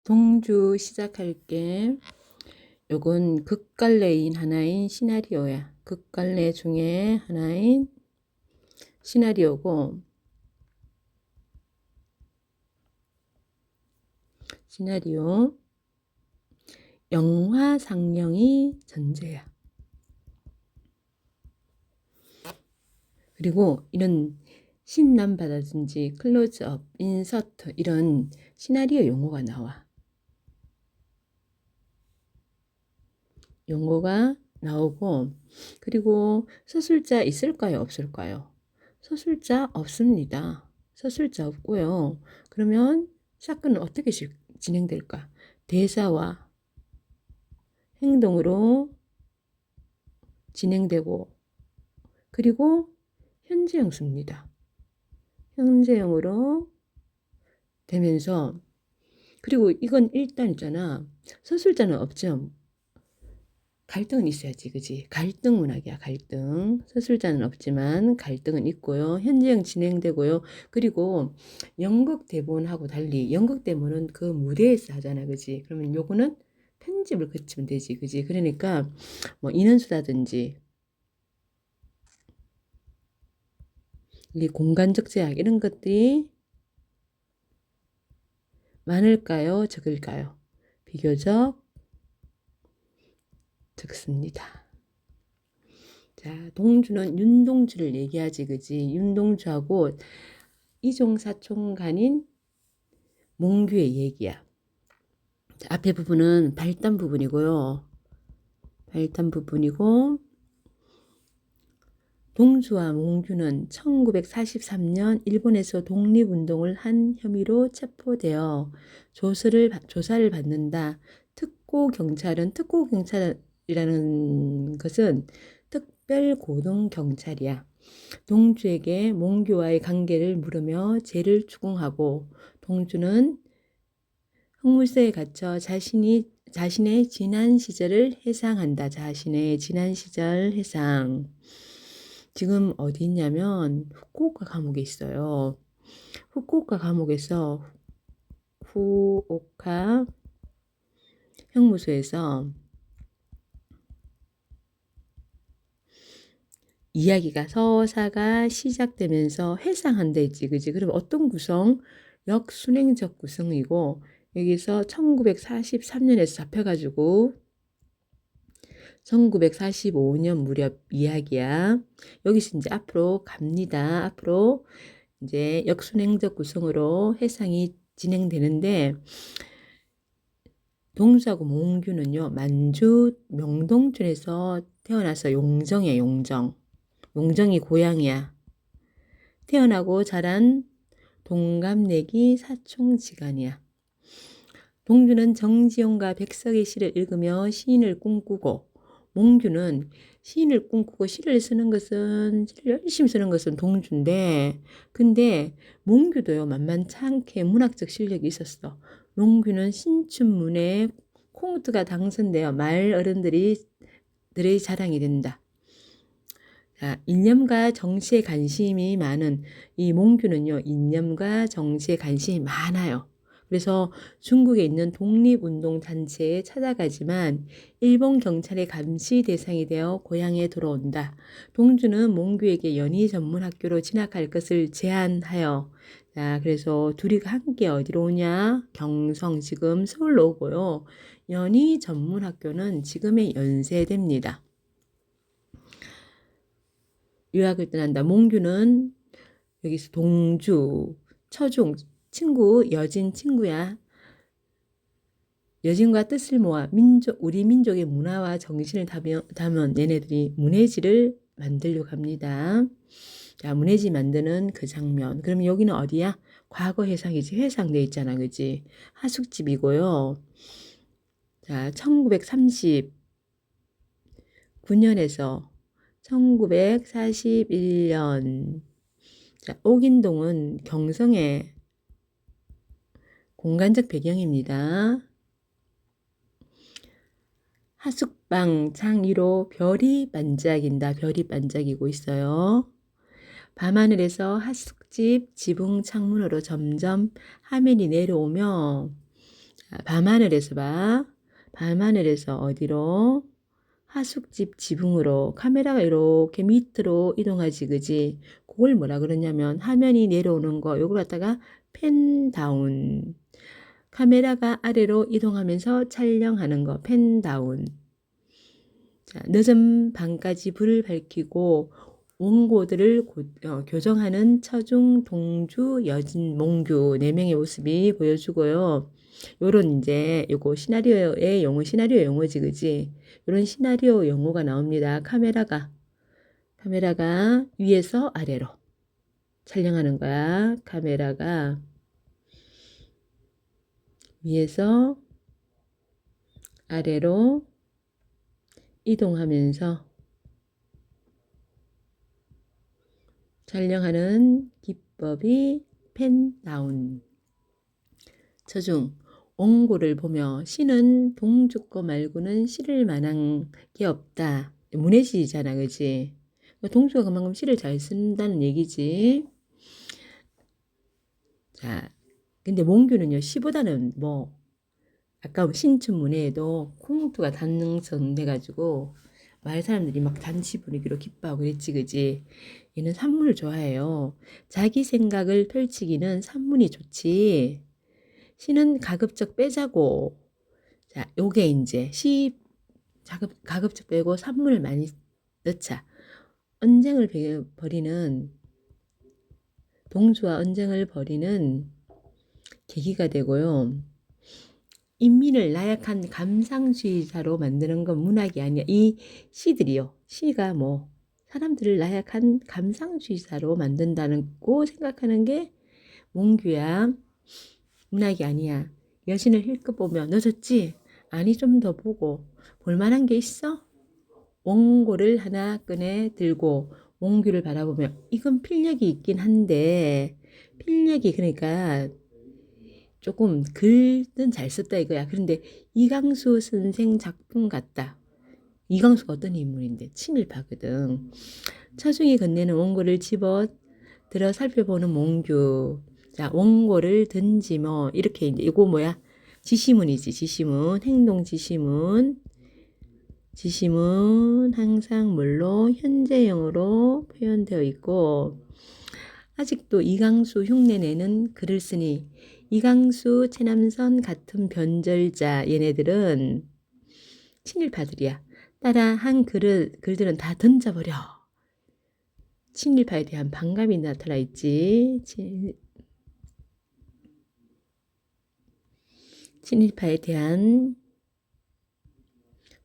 동주 시작할게. 요건 극갈래인 하나인 시나리오야. 극갈래 중에 하나인 시나리오고, 시나리오 영화 상영이 전제야. 그리고 이런 신남바다든지 클로즈업, 인서트 이런 시나리오 용어가 나와. 용어가 나오고, 그리고 서술자 있을까요? 없을까요? 서술자 없습니다. 서술자 없고요. 그러면 사건은 어떻게 진행될까? 대사와 행동으로 진행되고, 그리고 현재형 씁니다. 현재형으로 되면서, 그리고 이건 일단 있잖아. 서술자는 없죠. 갈등은 있어야지, 그지? 갈등 문학이야, 갈등. 서술자는 없지만 갈등은 있고요. 현재형 진행되고요. 그리고 연극 대본하고 달리 연극 대본은 그 무대에서 하잖아, 그지? 그러면 요거는 편집을 거치면 되지, 그지? 그러니까 뭐 인원수라든지 이 공간적 제약 이런 것들이 많을까요? 적을까요? 비교적 적습니다. 자, 동주는 윤동주를 얘기하지, 그지? 윤동주하고 이종사촌간인 몽규의 얘기야. 자, 앞에 부분은 발단 부분이고요. 발단 부분이고, 동주와 몽규는 1943년 일본에서 독립운동을 한 혐의로 체포되어 조사를 받는다. 특고경찰이라는 것은 특별고등경찰이야. 동주에게 몽규와의 관계를 물으며 죄를 추궁하고, 동주는 형무소에 갇혀 자신의 지난 시절을 회상한다. 자신의 지난 시절 회상. 지금 어디 있냐면 후쿠오카 감옥에 있어요. 후쿠오카 감옥에서 후쿠오카 형무소에서 이야기가 서사가 시작되면서 회상한다 했지, 그지? 그럼 어떤 구성? 역순행적 구성이고, 여기서 1943년에서 잡혀가지고 1945년 무렵 이야기야. 여기서 이제 앞으로 갑니다. 앞으로 이제 역순행적 구성으로 회상이 진행되는데, 동주하고 몽규는요, 만주 명동촌에서 태어나서 용정이야, 용정. 용정이 고향이야. 태어나고 자란 동갑내기 사촌지간이야. 동주는 정지용과 백석의 시를 읽으며 시인을 꿈꾸고, 몽규는 시인을 꿈꾸고 시를 열심히 쓰는 것은 동주인데, 근데 몽규도요, 만만찮게 문학적 실력이 있었어. 몽규는 신춘문예 콩트가 당선되어 마을 어른들의 자랑이 된다. 자, 이념과 정치에 관심이 많은 이 몽규는요, 이념과 정치에 관심이 많아요. 그래서 중국에 있는 독립운동단체에 찾아가지만 일본 경찰의 감시 대상이 되어 고향에 돌아온다. 동주는 몽규에게 연희 전문학교로 진학할 것을 제안하여, 자, 그래서 둘이 함께 어디로 오냐? 경성, 지금 서울로 오고요. 연희 전문학교는 지금의 연세대입니다. 유학을 떠난다. 몽규는 여기서 동주, 처중, 친구, 여진 친구야. 여진과 뜻을 모아 우리 민족의 문화와 정신을 담은 얘네들이 문해지를 만들려고 합니다. 자, 문해지 만드는 그 장면. 그러면 여기는 어디야? 과거 회상이지. 회상돼 있잖아, 그지? 하숙집이고요. 자, 1939년에서 1941년. 자, 옥인동은 경성의 공간적 배경입니다. 하숙방 창 위로 별이 반짝인다. 별이 반짝이고 있어요. 밤하늘에서 하숙집 지붕 창문으로 점점 화면이 내려오며, 자, 밤하늘에서 봐. 밤하늘에서 어디로? 하숙집 지붕으로 카메라가 이렇게 밑으로 이동하지, 그지? 그걸 뭐라 그러냐면 화면이 내려오는 거 요걸 갖다가 펜 다운. 카메라가 아래로 이동하면서 촬영하는 거 펜 다운. 자, 늦은 밤까지 불을 밝히고 원고들을 교정하는 처중, 동주, 여진, 몽규 4명의 모습이 보여주고요. 요런 이제 요거 시나리오의 용어, 시나리오 용어지, 그지? 요런 시나리오 용어가 나옵니다. 카메라가 위에서 아래로 촬영하는 거야. 카메라가 위에서 아래로 이동하면서 촬영하는 기법이 펜 다운. 처중 원고를 보며 시는 동주 거 말고는 실을 만한 게 없다. 문해시잖아, 그지? 동주가 그만큼 시를 잘 쓴다는 얘기지. 자, 근데 몽규는요, 시보다는 뭐 아까 신춘문예에도 콩투가 단능성 돼가지고 마을 사람들이 막 잔치 분위기로 기뻐하고 그랬지, 그지? 얘는 산문을 좋아해요. 자기 생각을 펼치기는 산문이 좋지. 시는 가급적 빼자고. 자, 요게 이제 시 가급적 빼고 산문을 많이 넣자. 언쟁을 벌이는 동주와 언쟁을 벌이는 계기가 되고요. 인민을 나약한 감상주의자로 만드는 건 문학이 아니야. 이 시들이요. 시가 뭐 사람들을 나약한 감상주의자로 만든다고 생각하는 게 몽규야. 문학이 아니야. 여신을 힐끗 보며 늦었지? 아니 좀 더 보고 볼만한 게 있어? 원고를 하나 꺼내 들고 몽규를 바라보며 이건 필력이 있긴 한데 필력이 그러니까 조금 글은 잘 썼다 이거야. 그런데 이강수 선생 작품 같다. 이강수가 어떤 인물인데 친일파거든. 차중이 건네는 원고를 집어 들어 살펴보는 몽규. 자, 원고를 던지며 이렇게 이제 이거 뭐야? 지시문이지. 지시문. 행동 지시문. 지시문 항상 물로 현재형으로 표현되어 있고 아직도 이강수 흉내내는 글을 쓰니 이강수, 최남선 같은 변절자 얘네들은 친일파들이야. 따라 한 글들은 다 던져버려. 친일파에 대한 반감이 나타나 있지. 친일파에 대한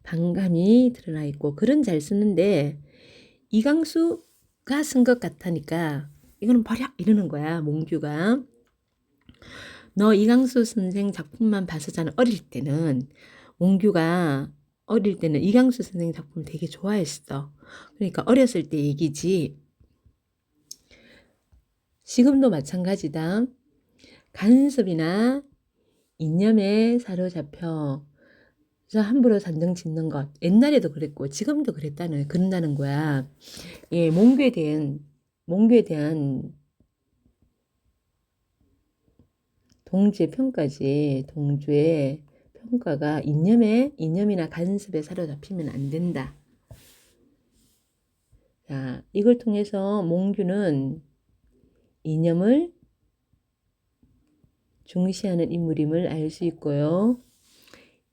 반감이 드러나 있고 글은 잘 쓰는데 이강수가 쓴 것 같으니까 이거는 버려 이러는 거야. 몽규가. 너 이강수 선생 작품만 봤었잖아. 어릴 때는. 몽규가 어릴 때는 이강수 선생 작품을 되게 좋아했어. 그러니까 어렸을 때 얘기지. 지금도 마찬가지다. 간섭이나 이념에 사로잡혀 그래서 함부로 단정 짓는 것. 옛날에도 그랬고 지금도 그런다는 거야. 예, 몽규에 대한 동주의 평가지. 동주의 평가가 이념이나 간섭에 사로잡히면 안 된다. 자, 이걸 통해서 몽규는 이념을 중시하는 인물임을 알 수 있고요.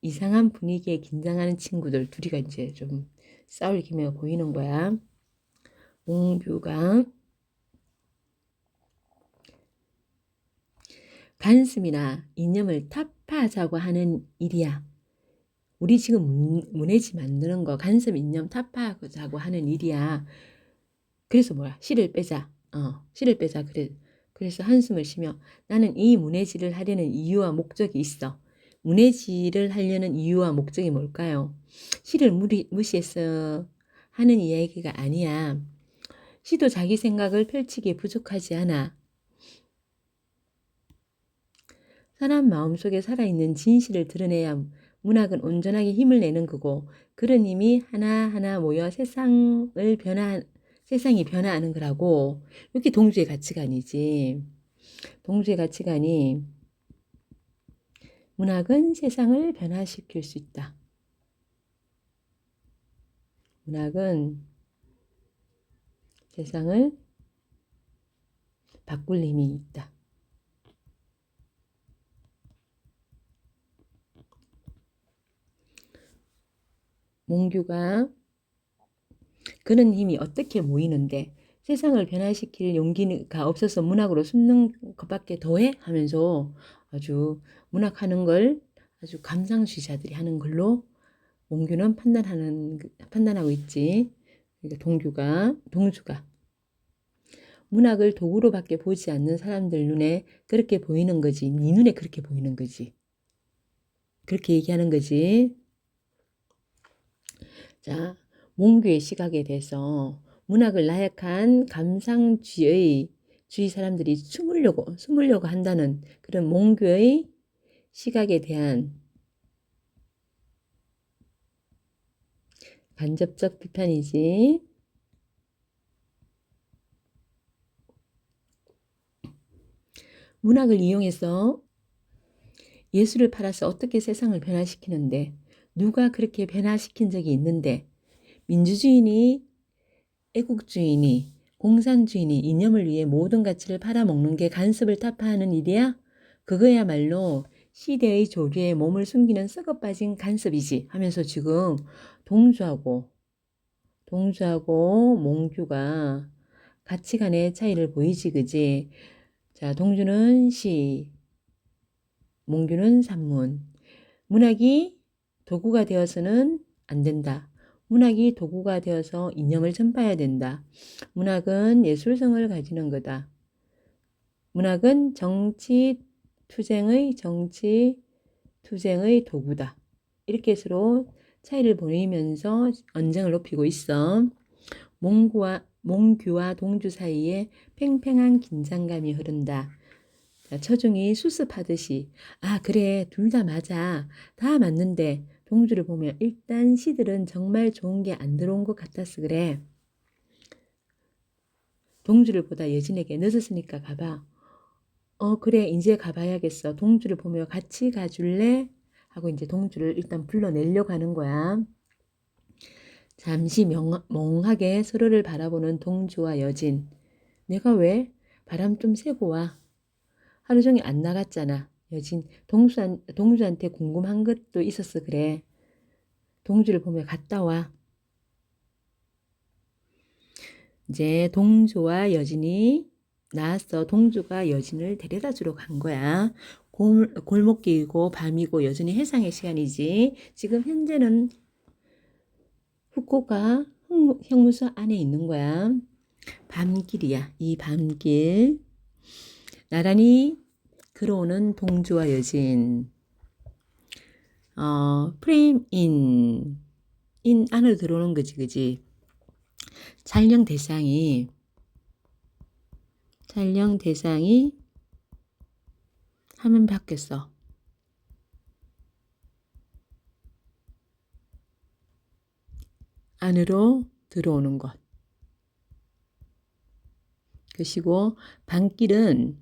이상한 분위기에 긴장하는 친구들 둘이가 이제 좀 싸울 기미가 보이는 거야. 몽규가 간섭이나 이념을 타파하자고 하는 일이야. 우리 지금 문해지 만드는 거 간섭 이념 타파하자고 하는 일이야. 그래서 뭐야? 시를 빼자. 시를 빼자. 그래서 한숨을 쉬며 나는 이 문해지를 하려는 이유와 목적이 있어. 문해지를 하려는 이유와 목적이 뭘까요? 시를 무시해서 하는 이야기가 아니야. 시도 자기 생각을 펼치기에 부족하지 않아. 사람 마음속에 살아있는 진실을 드러내야 문학은 온전하게 힘을 내는 거고 그런 힘이 하나하나 모여 세상이 변화하는 거라고. 이렇게 동주의 가치관이지. 동주의 가치관이 문학은 세상을 변화시킬 수 있다. 문학은 세상을 바꿀 힘이 있다. 몽규가 그런 힘이 어떻게 모이는데 세상을 변화시킬 용기가 없어서 문학으로 숨는 것밖에 더해? 하면서 아주 문학하는 걸 아주 감상주의자들이 하는 걸로 몽규는 판단하고 있지. 그러니까 동주가 문학을 도구로밖에 보지 않는 사람들 눈에 그렇게 보이는 거지. 네 눈에 그렇게 보이는 거지. 그렇게 얘기하는 거지. 자, 몽규의 시각에 대해서 문학을 나약한 감상주의 사람들이 숨으려고 한다는 그런 몽규의 시각에 대한 간접적 비판이지. 문학을 이용해서 예술을 팔아서 어떻게 세상을 변화시키는데 누가 그렇게 변화시킨 적이 있는데 민주주의니 애국주의니 공산주의니 이념을 위해 모든 가치를 팔아먹는 게 간섭을 타파하는 일이야? 그거야말로 시대의 조류에 몸을 숨기는 썩어빠진 간섭이지 하면서 지금 동주하고 몽규가 가치관의 차이를 보이지 그지? 자, 동주는 시, 몽규는 산문. 문학이 도구가 되어서는 안 된다. 문학이 도구가 되어서 이념을 전파해야 된다. 문학은 예술성을 가지는 거다. 문학은 정치 투쟁의 도구다. 이렇게 서로 차이를 보이면서 언쟁을 높이고 있어. 몽규와 동주 사이에 팽팽한 긴장감이 흐른다. 처중이 수습하듯이 그래 둘 다 맞아. 다 맞는데 동주를 보면 일단 시들은 정말 좋은 게 안 들어온 것 같아서 그래. 동주를 보다 여진에게 늦었으니까 가봐. 그래 이제 가봐야겠어. 동주를 보며 같이 가줄래? 하고 이제 동주를 일단 불러내려고 하는 거야. 잠시 멍하게 서로를 바라보는 동주와 여진. 내가 왜? 바람 좀 쐬고 와. 하루 종일 안 나갔잖아. 여진 동주한테 궁금한 것도 있었어 그래. 동주를 보며 갔다 와. 이제 동주와 여진이 나왔어. 동주가 여진을 데려다 주러 간 거야. 골목길이고 밤이고 여전히 해상의 시간이지. 지금 현재는 후쿠오카 형무소 안에 있는 거야. 밤길이야. 이 밤길. 나란히 걸어오는 동주와 여진. 프레임 인 안으로 들어오는 거지, 그지? 촬영 대상이 화면 바뀌었어. 안으로 들어오는 것. 그리고 밤길,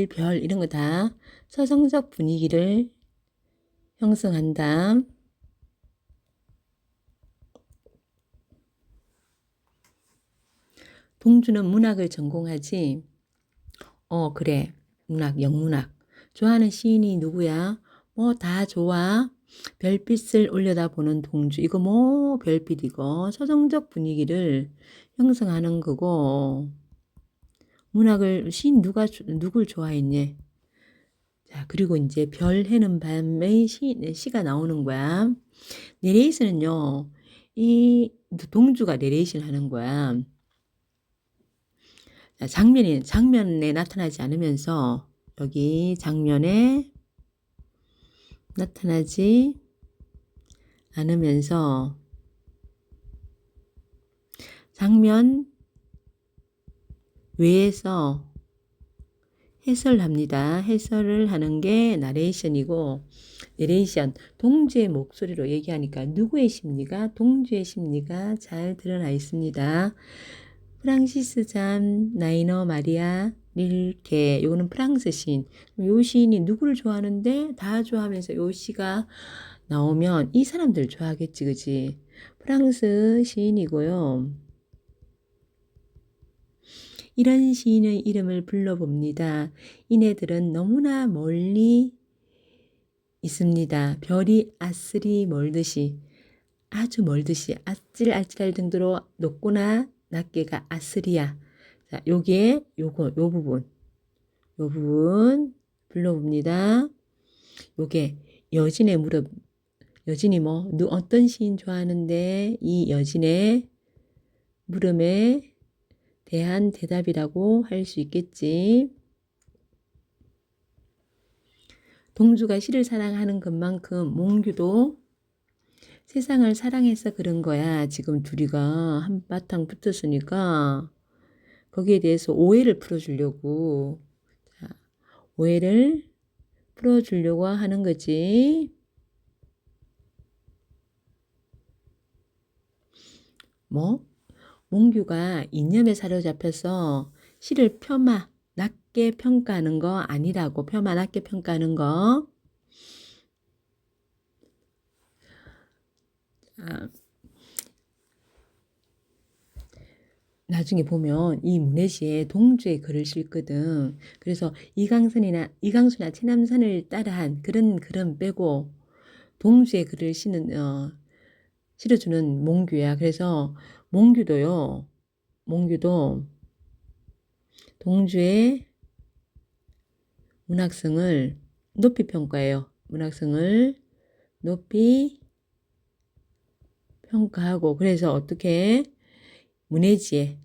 별 이런 거 다 서정적 분위기를 형성한다. 동주는 문학을 전공하지. 그래. 영문학. 좋아하는 시인이 누구야? 뭐 다 좋아. 별빛을 올려다보는 동주. 이거 뭐 별빛 이거 서정적 분위기를 형성하는 거고. 시인 누굴 좋아했니? 자, 그리고 이제 별 해는 밤의 시가 나오는 거야. 내레이션은요, 이 동주가 내레이션 하는 거야. 자, 장면에 나타나지 않으면서, 여기 장면에 나타나지 않으면서, 장면 외에서 해설합니다. 해설을 하는 게 나레이션이고, 내레이션, 동주의 목소리로 얘기하니까 누구의 심리가? 동주의 심리가 잘 드러나 있습니다. 프랑시스 잠 나이너 마리아 릴케. 요거는 프랑스 시인. 요 시인이 누구를 좋아하는데 다 좋아하면서 요 시가 나오면 이 사람들 좋아하겠지, 그지? 프랑스 시인이고요. 이런 시인의 이름을 불러봅니다. 이네들은 너무나 멀리 있습니다. 별이 아슬이 멀듯이, 아주 멀듯이, 아찔아찔할 정도로 높거나 낮게가 아슬이야. 자, 요게 요 부분 불러봅니다. 요게 여진의 무릎. 여진이 뭐 어떤 시인 좋아하는데 이 여진의 물음에 대한 대답이라고 할 수 있겠지. 동주가 시를 사랑하는 것만큼 몽규도 세상을 사랑해서 그런 거야. 지금 둘이가 한바탕 붙었으니까 거기에 대해서 오해를 풀어주려고, 자, 오해를 풀어주려고 하는 거지. 뭐? 몽규가 이념에 사로잡혀서 시를 낮게 평가하는 거 아니라고. 낮게 평가하는 거. 아, 나중에 보면 이 문혜시에 동주의 글을 실거든. 그래서 이강수나 최남선을 따라한 그런 글은 빼고 동주의 글을 실어주는 몽규야. 그래서 몽규도 동주의 문학성을 높이 평가해요. 문학성을 높이 평가하고, 그래서 어떻게 문혜지의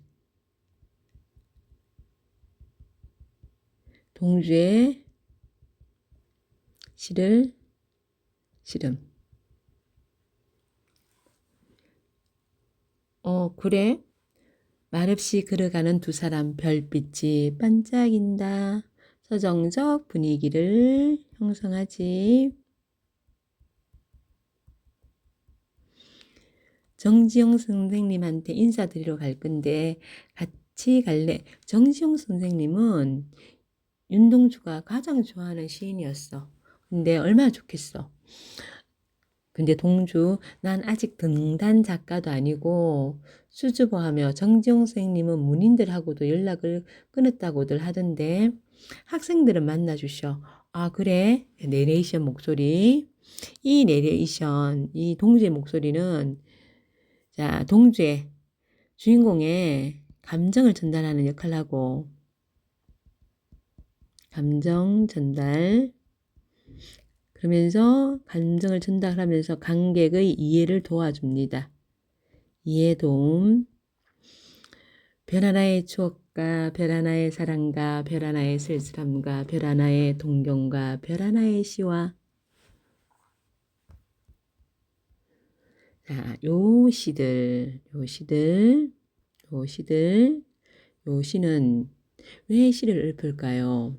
동주의 시를 실음. 그래. 말없이 걸어가는 두 사람, 별빛이 반짝인다. 서정적 분위기를 형성하지. 정지용 선생님한테 인사드리러 갈 건데 같이 갈래? 정지용 선생님은 윤동주가 가장 좋아하는 시인이었어. 근데 얼마나 좋겠어. 근데 동주, 난 아직 등단 작가도 아니고 수줍어하며, 정지용 선생님은 문인들하고도 연락을 끊었다고들 하던데 학생들은 만나주셔. 아, 그래? 내레이션 목소리. 이 동주의 목소리는, 자, 동주의 주인공의 감정을 전달하는 역할을 하고, 감정 전달. 그러면서 감정을 전달하면서 관객의 이해를 도와줍니다. 이해 도움. 별 하나의 추억과 별 하나의 사랑과 별 하나의 쓸쓸함과 별 하나의 동경과 별 하나의 시와, 자, 요 시는 왜 시를 읊을까요?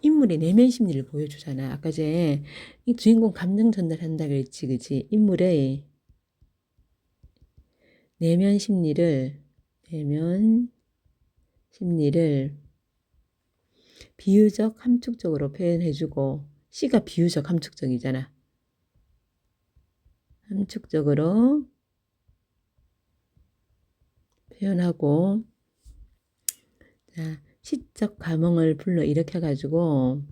인물의 내면 심리를 보여주잖아. 아까 전에 이 주인공 감정 전달한다 그랬지, 그치? 인물의 내면 심리를 비유적 함축적으로 표현해주고, 시가 비유적 함축적이잖아. 함축적으로 표현하고, 자, 시적 감흥을 불러 일으켜가지고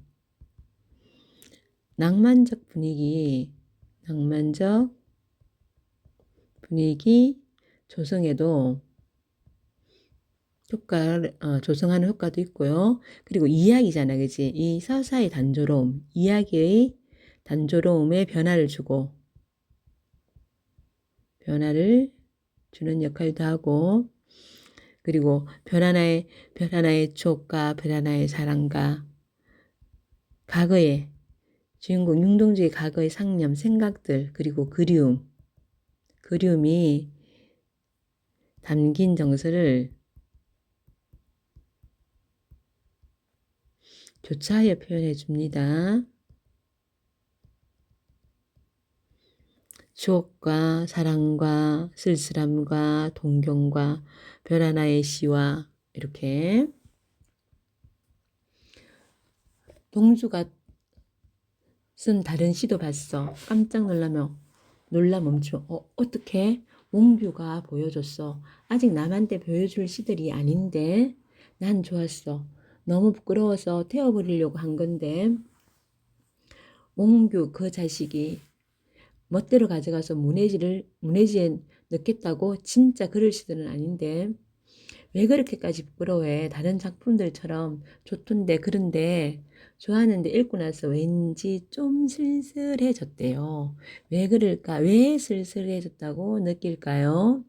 낭만적 분위기 조성에도 조성하는 효과도 있고요. 그리고 이야기잖아, 그치? 이 서사의 단조로움, 이야기의 단조로움에 변화를 주는 역할도 하고, 그리고 별 하나의 추억과 별 하나의 사랑과 과거의 주인공 윤동주의 과거의 상념, 생각들, 그리고 그리움이 담긴 정서를 교차하여 표현해 줍니다. 추억과 사랑과 쓸쓸함과 동경과 별 하나의 시와 이렇게 동주가 쓴 다른 시도 봤어. 깜짝 놀라 멈춰. 어떻게? 몽규가 보여줬어. 아직 남한테 보여줄 시들이 아닌데. 난 좋았어. 너무 부끄러워서 태워버리려고 한 건데. 몽규 그 자식이 멋대로 가져가서 문해지에 넣겠다고 진짜 그럴 시들은 아닌데. 왜 그렇게까지 부끄러워해? 다른 작품들처럼 좋던데 그런데 좋아하는데 읽고 나서 왠지 좀 쓸쓸해졌대요. 왜 그럴까? 왜 쓸쓸해졌다고 느낄까요?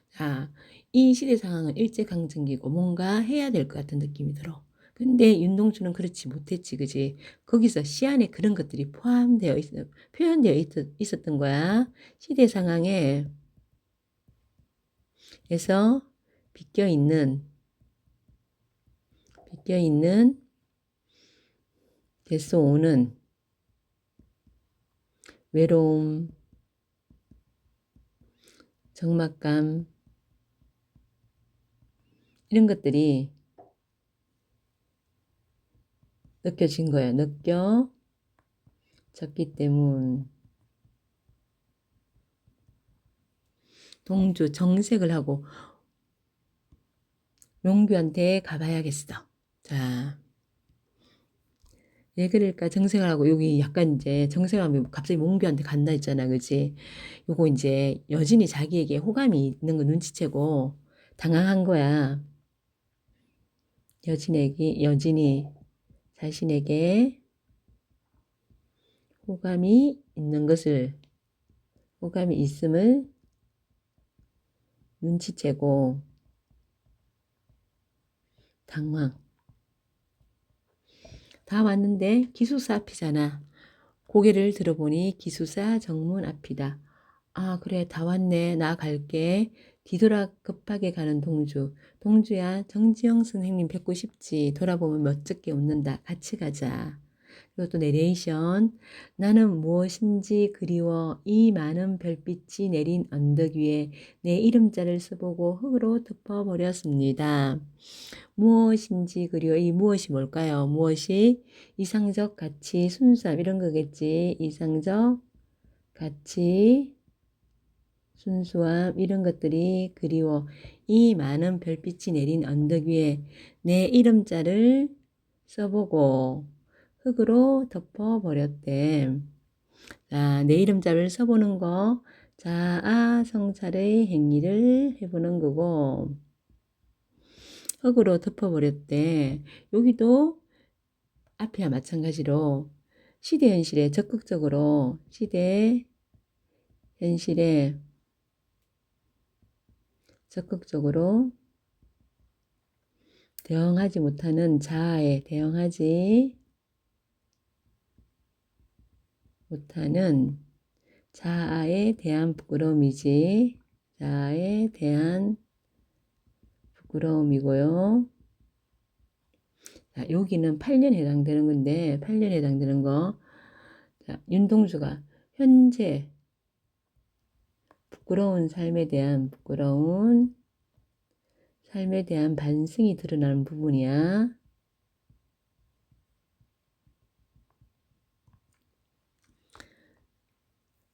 자, 이 시대 상황은 일제강점기고 뭔가 해야 될 것 같은 느낌이 들어. 근데 윤동주는 그렇지 못했지, 그지? 거기서 시 안에 그런 것들이 표현되어 있었던 거야. 시대 상황에 에서 비껴있는 계속 오는 외로움, 적막감 이런 것들이 느껴진 거예요. 느껴졌기 때문 동주 정색을 하고 용규한테 가봐야겠어. 자, 왜 그럴까 정색을 하고 여기 약간 이제 정색하면 갑자기 몽규한테 간다 했잖아, 그지? 요거 이제 여진이 자기에게 호감이 있는 거 눈치채고 당황한 거야. 여진이 자신에게 호감이 있음을 눈치채고 당황. 다 왔는데 기숙사 앞이잖아. 고개를 들어보니 기숙사 정문 앞이다. 아, 그래, 다 왔네. 나 갈게. 뒤돌아 급하게 가는 동주. 동주야, 정지영 선생님 뵙고 싶지. 돌아보면 멋쩍게 웃는다. 같이 가자. 그리고 또 내레이션. 나는 무엇인지 그리워 이 많은 별빛이 내린 언덕 위에 내 이름자를 써보고 흙으로 덮어버렸습니다. 무엇인지 그리워 이 무엇이 뭘까요? 무엇이 이상적 가치 순수함 이런 거겠지. 이상적 가치 순수함 이런 것들이 그리워 이 많은 별빛이 내린 언덕 위에 내 이름자를 써보고 흙으로 덮어버렸대. 자, 내 이름자를 써보는 거 자아 성찰의 행위를 해보는 거고 흙으로 덮어버렸대. 여기도 앞이야 마찬가지로 시대 현실에 적극적으로 대응하지 못하는 자아에 대응하지 못하는 자아에 대한 부끄러움이지. 자아에 대한 부끄러움이고요. 자, 여기는 8년 해당되는 건데 8년 해당되는 거. 자, 윤동주가 현재 부끄러운 삶에 대한 반성이 드러나는 부분이야.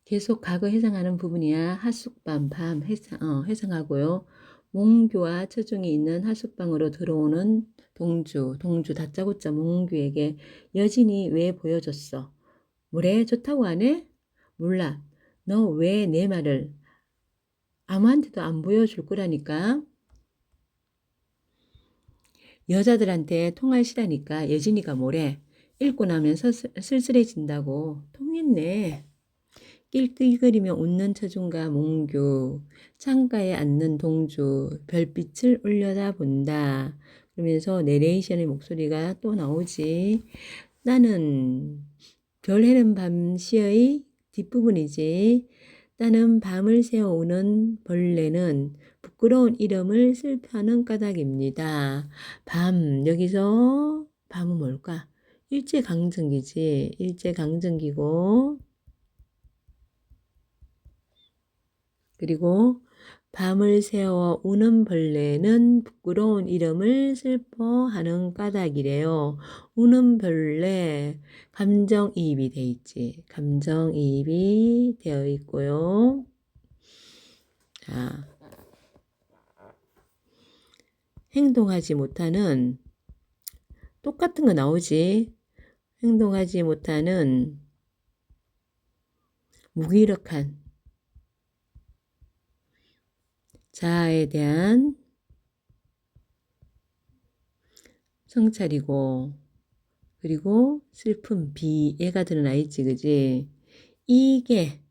계속 과거 회상하는 부분이야. 핫숙방 밤 회상하고요. 몽규와 처중이 있는 핫숙방으로 들어오는 동주 다짜고짜 몽규에게 여진이 왜 보여줬어? 뭐래? 좋다고 안 해? 몰라. 너 왜 내 말을 아무한테도 안 보여줄 거라니까. 여자들한테 통할 시라니까. 여진이가 뭐래? 읽고 나면 쓸쓸해진다고. 통했네. 낄낄거리며 웃는 처중과 몽규, 창가에 앉는 동주, 별빛을 올려다본다. 그러면서 내레이션의 목소리가 또 나오지. 나는 별 해는 밤 시의 뒷부분이지. 나는 밤을 새어오는 벌레는 부끄러운 이름을 슬퍼하는 까닭입니다. 밤, 여기서 밤은 뭘까? 일제강점기지. 일제강점기고, 그리고 밤을 새워 우는 벌레는 부끄러운 이름을 슬퍼하는 까닭이래요. 우는 벌레, 감정이입이 돼 있지. 감정이입이 되어 있고요. 자, 행동하지 못하는, 똑같은 거 나오지. 행동하지 못하는 무기력한 자아에 대한 성찰이고, 그리고 슬픔, 비애가 드러나 있지, 그지? 이게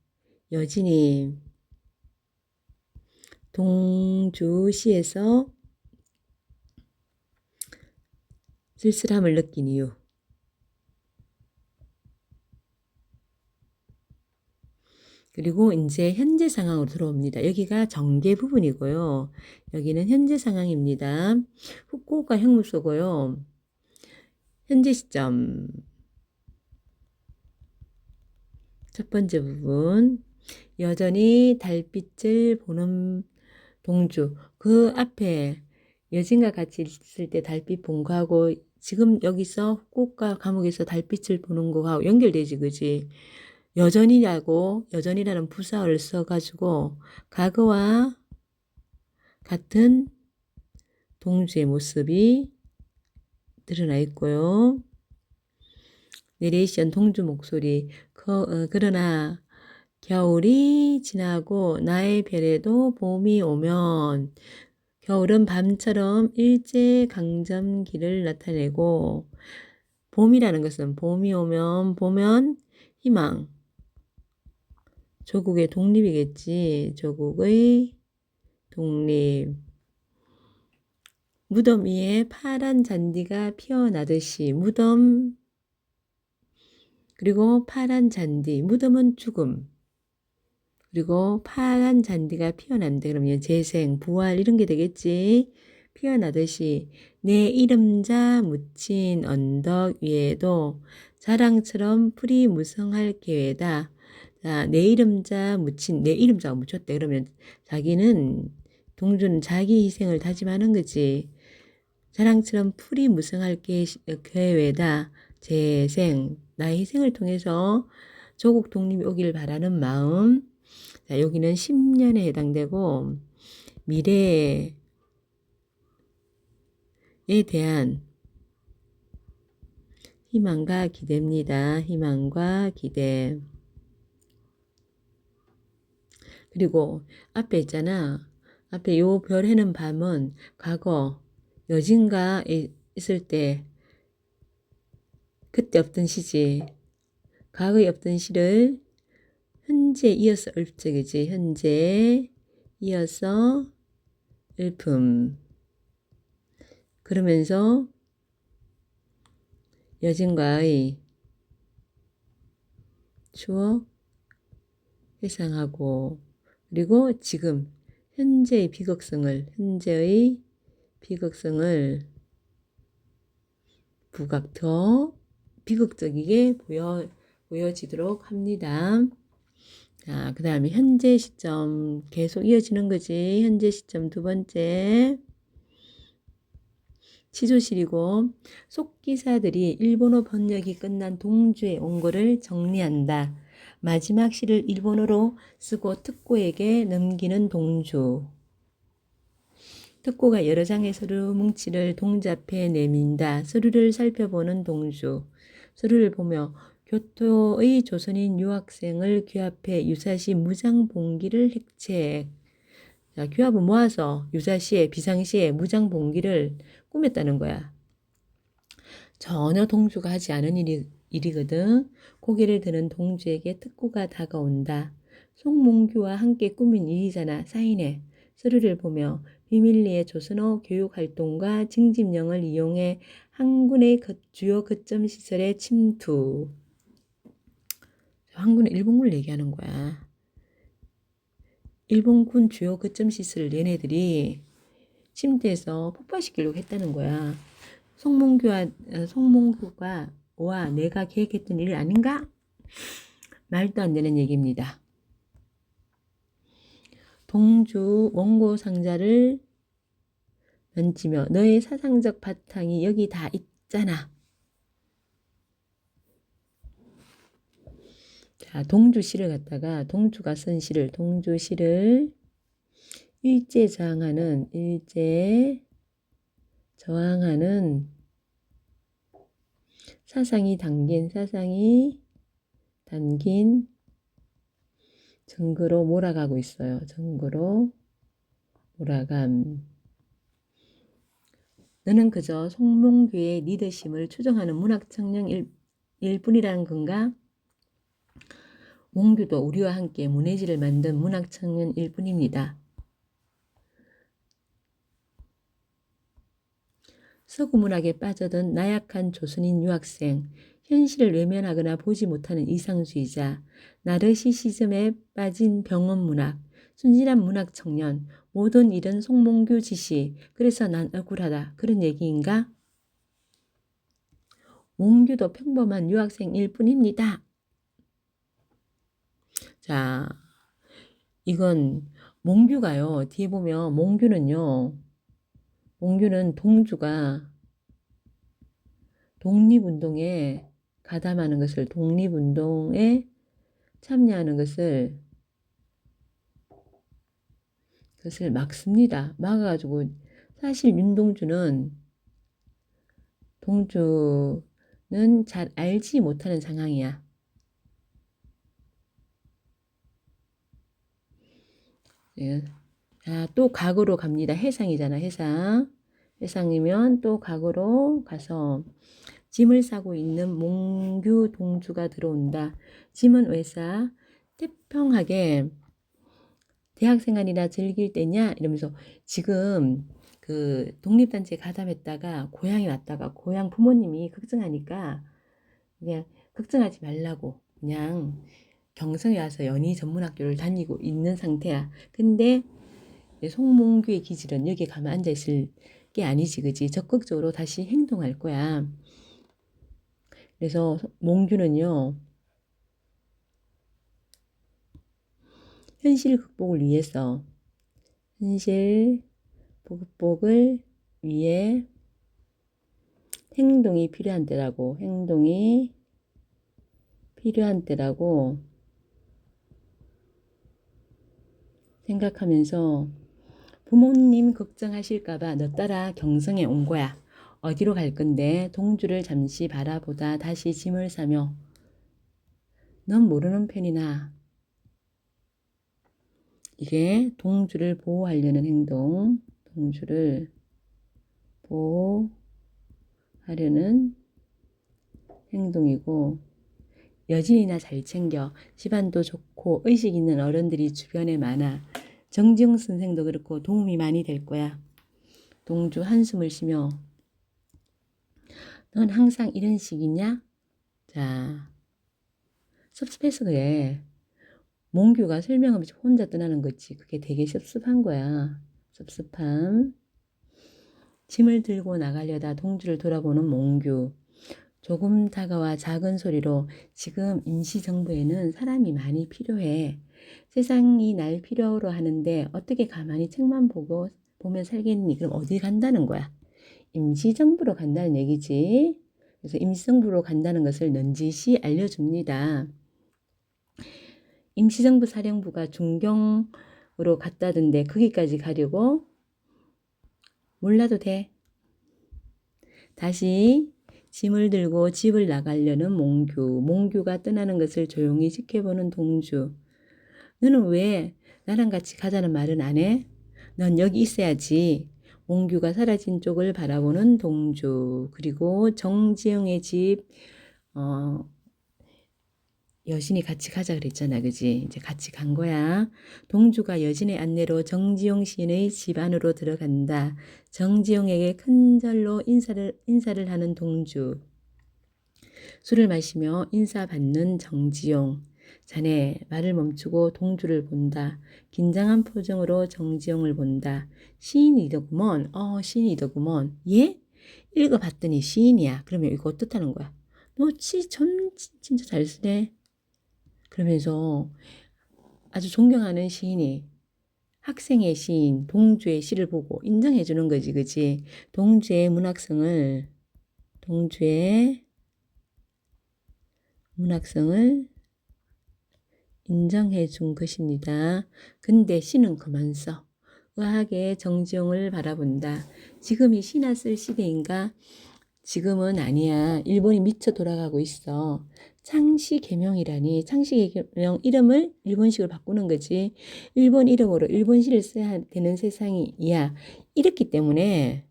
여진이 동주시에서 쓸쓸함을 느낀 이유. 그리고 이제 현재 상황으로 들어옵니다. 여기가 전개 부분이고요. 여기는 현재 상황입니다. 후쿠오카 형무소고요. 현재 시점. 첫 번째 부분. 여전히 달빛을 보는 동주. 그 앞에 여진과 같이 있을 때 달빛 본 거하고 지금 여기서 후쿠오카 감옥에서 달빛을 보는 거하고 연결되지, 그지? 여전히라고, 여전이라는 부사어를 써가지고 과거와 같은 동주의 모습이 드러나 있고요. 내레이션 동주 목소리. 그러나 겨울이 지나고 나의 별에도 봄이 오면, 겨울은 밤처럼 일제강점기를 나타내고, 봄이라는 것은 봄이 오면, 보면 희망, 조국의 독립이겠지. 조국의 독립. 무덤 위에 파란 잔디가 피어나듯이, 무덤, 그리고 파란 잔디, 무덤은 죽음, 그리고 파란 잔디가 피어난다. 그러면 재생, 부활 이런 게 되겠지. 피어나듯이 내 이름자 묻힌 언덕 위에도 자랑처럼 풀이 무성할 계획다. 자, 내 이름자 묻힌, 내 이름자가 묻혔대. 그러면 자기는, 동주는 자기 희생을 다짐하는 거지. 자랑처럼 풀이 무성할 계획다. 재생, 나의 희생을 통해서 조국 독립이 오기를 바라는 마음. 자, 여기는 10년에 해당되고 미래에 대한 희망과 기대입니다. 희망과 기대. 그리고 앞에 있잖아. 앞에 요 별 해는 밤은 과거 여진과 있을 때 그때 없던 시지. 과거에 없던 시를 현재 이어서 읊적이지. 현재 이어서 읊음. 그러면서 여진과의 추억 회상하고, 그리고 지금 현재의 비극성을 부각 더 비극적이게 보여지도록 합니다. 자, 그 다음에 현재 시점 계속 이어지는 거지. 현재 시점 두 번째. 취조실이고, 속기사들이 일본어 번역이 끝난 동주의 원고를 정리한다. 마지막 시를 일본어로 쓰고 특고에게 넘기는 동주. 특고가 여러 장의 서류 뭉치를 동주 앞에 내민다. 서류를 살펴보는 동주. 서류를 보며 교토의 조선인 유학생을 규합해 유사시 무장봉기를 획책. 자, 규합을 모아서 유사시에 비상시에 무장봉기를 꾸몄다는 거야. 전혀 동주가 하지 않은 일이거든. 고개를 드는 동주에게 특고가 다가온다. 송몽규와 함께 꾸민 일이잖아. 사인해. 서류를 보며 비밀리에 조선어 교육활동과 징집령을 이용해 한군의 주요 거점 시설에 침투. 한군의 일본군을 얘기하는 거야. 일본군 주요 거점 시설을 얘네들이 침투해서 폭파시키려고 했다는 거야. 송몽규가 와, 내가 계획했던 일 아닌가? 말도 안 되는 얘기입니다. 동주 원고 상자를 던지며 너의 사상적 바탕이 여기 다 있잖아. 자, 동주시를 갖다가 동주가 쓴 시를 동주시를 일제 저항하는 사상이 담긴 증거로 몰아가고 있어요. 증거로 몰아감. 너는 그저 송몽규의 리더십을 추종하는 문학청년일 뿐이라는 건가? 몽규도 우리와 함께 문해지를 만든 문학청년일 뿐입니다. 서구 문학에 빠져든 나약한 조선인 유학생, 현실을 외면하거나 보지 못하는 이상주의자, 나르시시즘에 빠진 병원문학, 순진한 문학청년, 모든 일은 송몽규 지시, 그래서 난 억울하다. 그런 얘기인가? 몽규도 평범한 유학생일 뿐입니다. 자, 이건 몽규가요. 뒤에 보면 몽규는 동주가 독립운동에 가담하는 것을, 독립운동에 참여하는 것을 막습니다. 막아가지고 사실 동주는 잘 알지 못하는 상황이야. 예. 자, 또 과거로 갑니다. 해상이잖아, 해상. 해상이면 또 과거로 가서 짐을 싸고 있는 몽규 동주가 들어온다. 짐은 왜 싸? 태평하게 대학생활이나 즐길 때냐? 이러면서 지금 그 독립단체에 가담했다가 고향에 왔다가 고향 부모님이 걱정하니까 그냥 걱정하지 말라고 그냥 경성에 와서 연희 전문학교를 다니고 있는 상태야. 근데 송몽규의 기질은 여기에 가만 앉아있을 게 아니지, 그지? 적극적으로 다시 행동할 거야. 그래서 몽규는요, 현실 극복을 위해 행동이 필요한 때라고 생각하면서 부모님 걱정하실까봐 너 따라 경성에 온 거야. 어디로 갈 건데? 동주를 잠시 바라보다 다시 짐을 싸며 넌 모르는 편이나. 이게 동주를 보호하려는 행동, 동주를 보호하려는 행동이고, 여진이나 잘 챙겨. 집안도 좋고 의식 있는 어른들이 주변에 많아. 정지용 선생도 그렇고 도움이 많이 될 거야. 동주 한숨을 쉬며 넌 항상 이런 식이냐? 자, 섭섭해서 그래. 몽규가 설명 없이 혼자 떠나는 거지. 그게 되게 섭섭한 거야. 섭섭함. 짐을 들고 나가려다 동주를 돌아보는 몽규. 조금 다가와 작은 소리로 지금 임시정부에는 사람이 많이 필요해. 세상이 날 필요로 하는데 어떻게 가만히 책만 보면 살겠니? 그럼 어디 간다는 거야? 임시정부로 간다는 얘기지. 그래서 임시정부로 간다는 것을 넌지시 알려줍니다. 임시정부 사령부가 중경으로 갔다던데 거기까지 가려고? 몰라도 돼. 다시 짐을 들고 집을 나가려는 몽규가 떠나는 것을 조용히 지켜보는 동주. 너는 왜 나랑 같이 가자는 말은 안 해? 넌 여기 있어야지. 몽규가 사라진 쪽을 바라보는 동주. 그리고 정지영의 집, 여진이 같이 가자 그랬잖아, 그지? 이제 같이 간 거야. 동주가 여진의 안내로 정지용 시인의 집 안으로 들어간다. 정지용에게 큰 절로 인사를 하는 동주. 술을 마시며 인사받는 정지용. 자네 말을 멈추고 동주를 본다. 긴장한 표정으로 정지용을 본다. 시인이더구먼. 시인이더구먼. 예? 읽어봤더니 시인이야. 그러면 이거 어떻다는 거야? 너 진짜 잘 쓰네. 그러면서 아주 존경하는 시인이 학생의 시인 동주의 시를 보고 인정해 주는 거지, 그지? 동주의 문학성을 인정해 준 것입니다. 근데 시는 그만 써. 의학의 정지용을 바라본다. 지금이 시나 쓸 시대인가? 지금은 아니야. 일본이 미쳐 돌아가고 있어. 창시개명이라니. 창시개명 이름을 일본식으로 바꾸는 거지. 일본 이름으로 일본시를 써야 되는 세상이야. 이랬기 때문에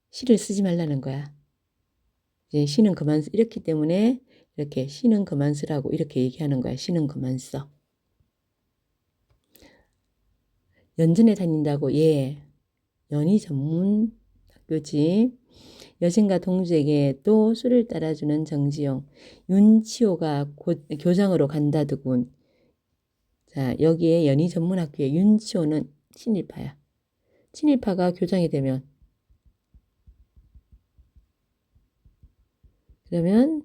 시를 쓰지 말라는 거야. 이제 시는 그만 쓰. 이렇기 때문에 이렇게 시는 그만 쓰라고 이렇게 얘기하는 거야. 시는 그만 써. 연전에 다닌다고. 예. 연희 전문 학교지. 여신과 동주에게 또 수를 따라주는 정지용. 윤치호가 교장으로 간다더군. 자, 여기에 연희 전문학교에 윤치호는 친일파야. 친일파가 교장이 되면 그러면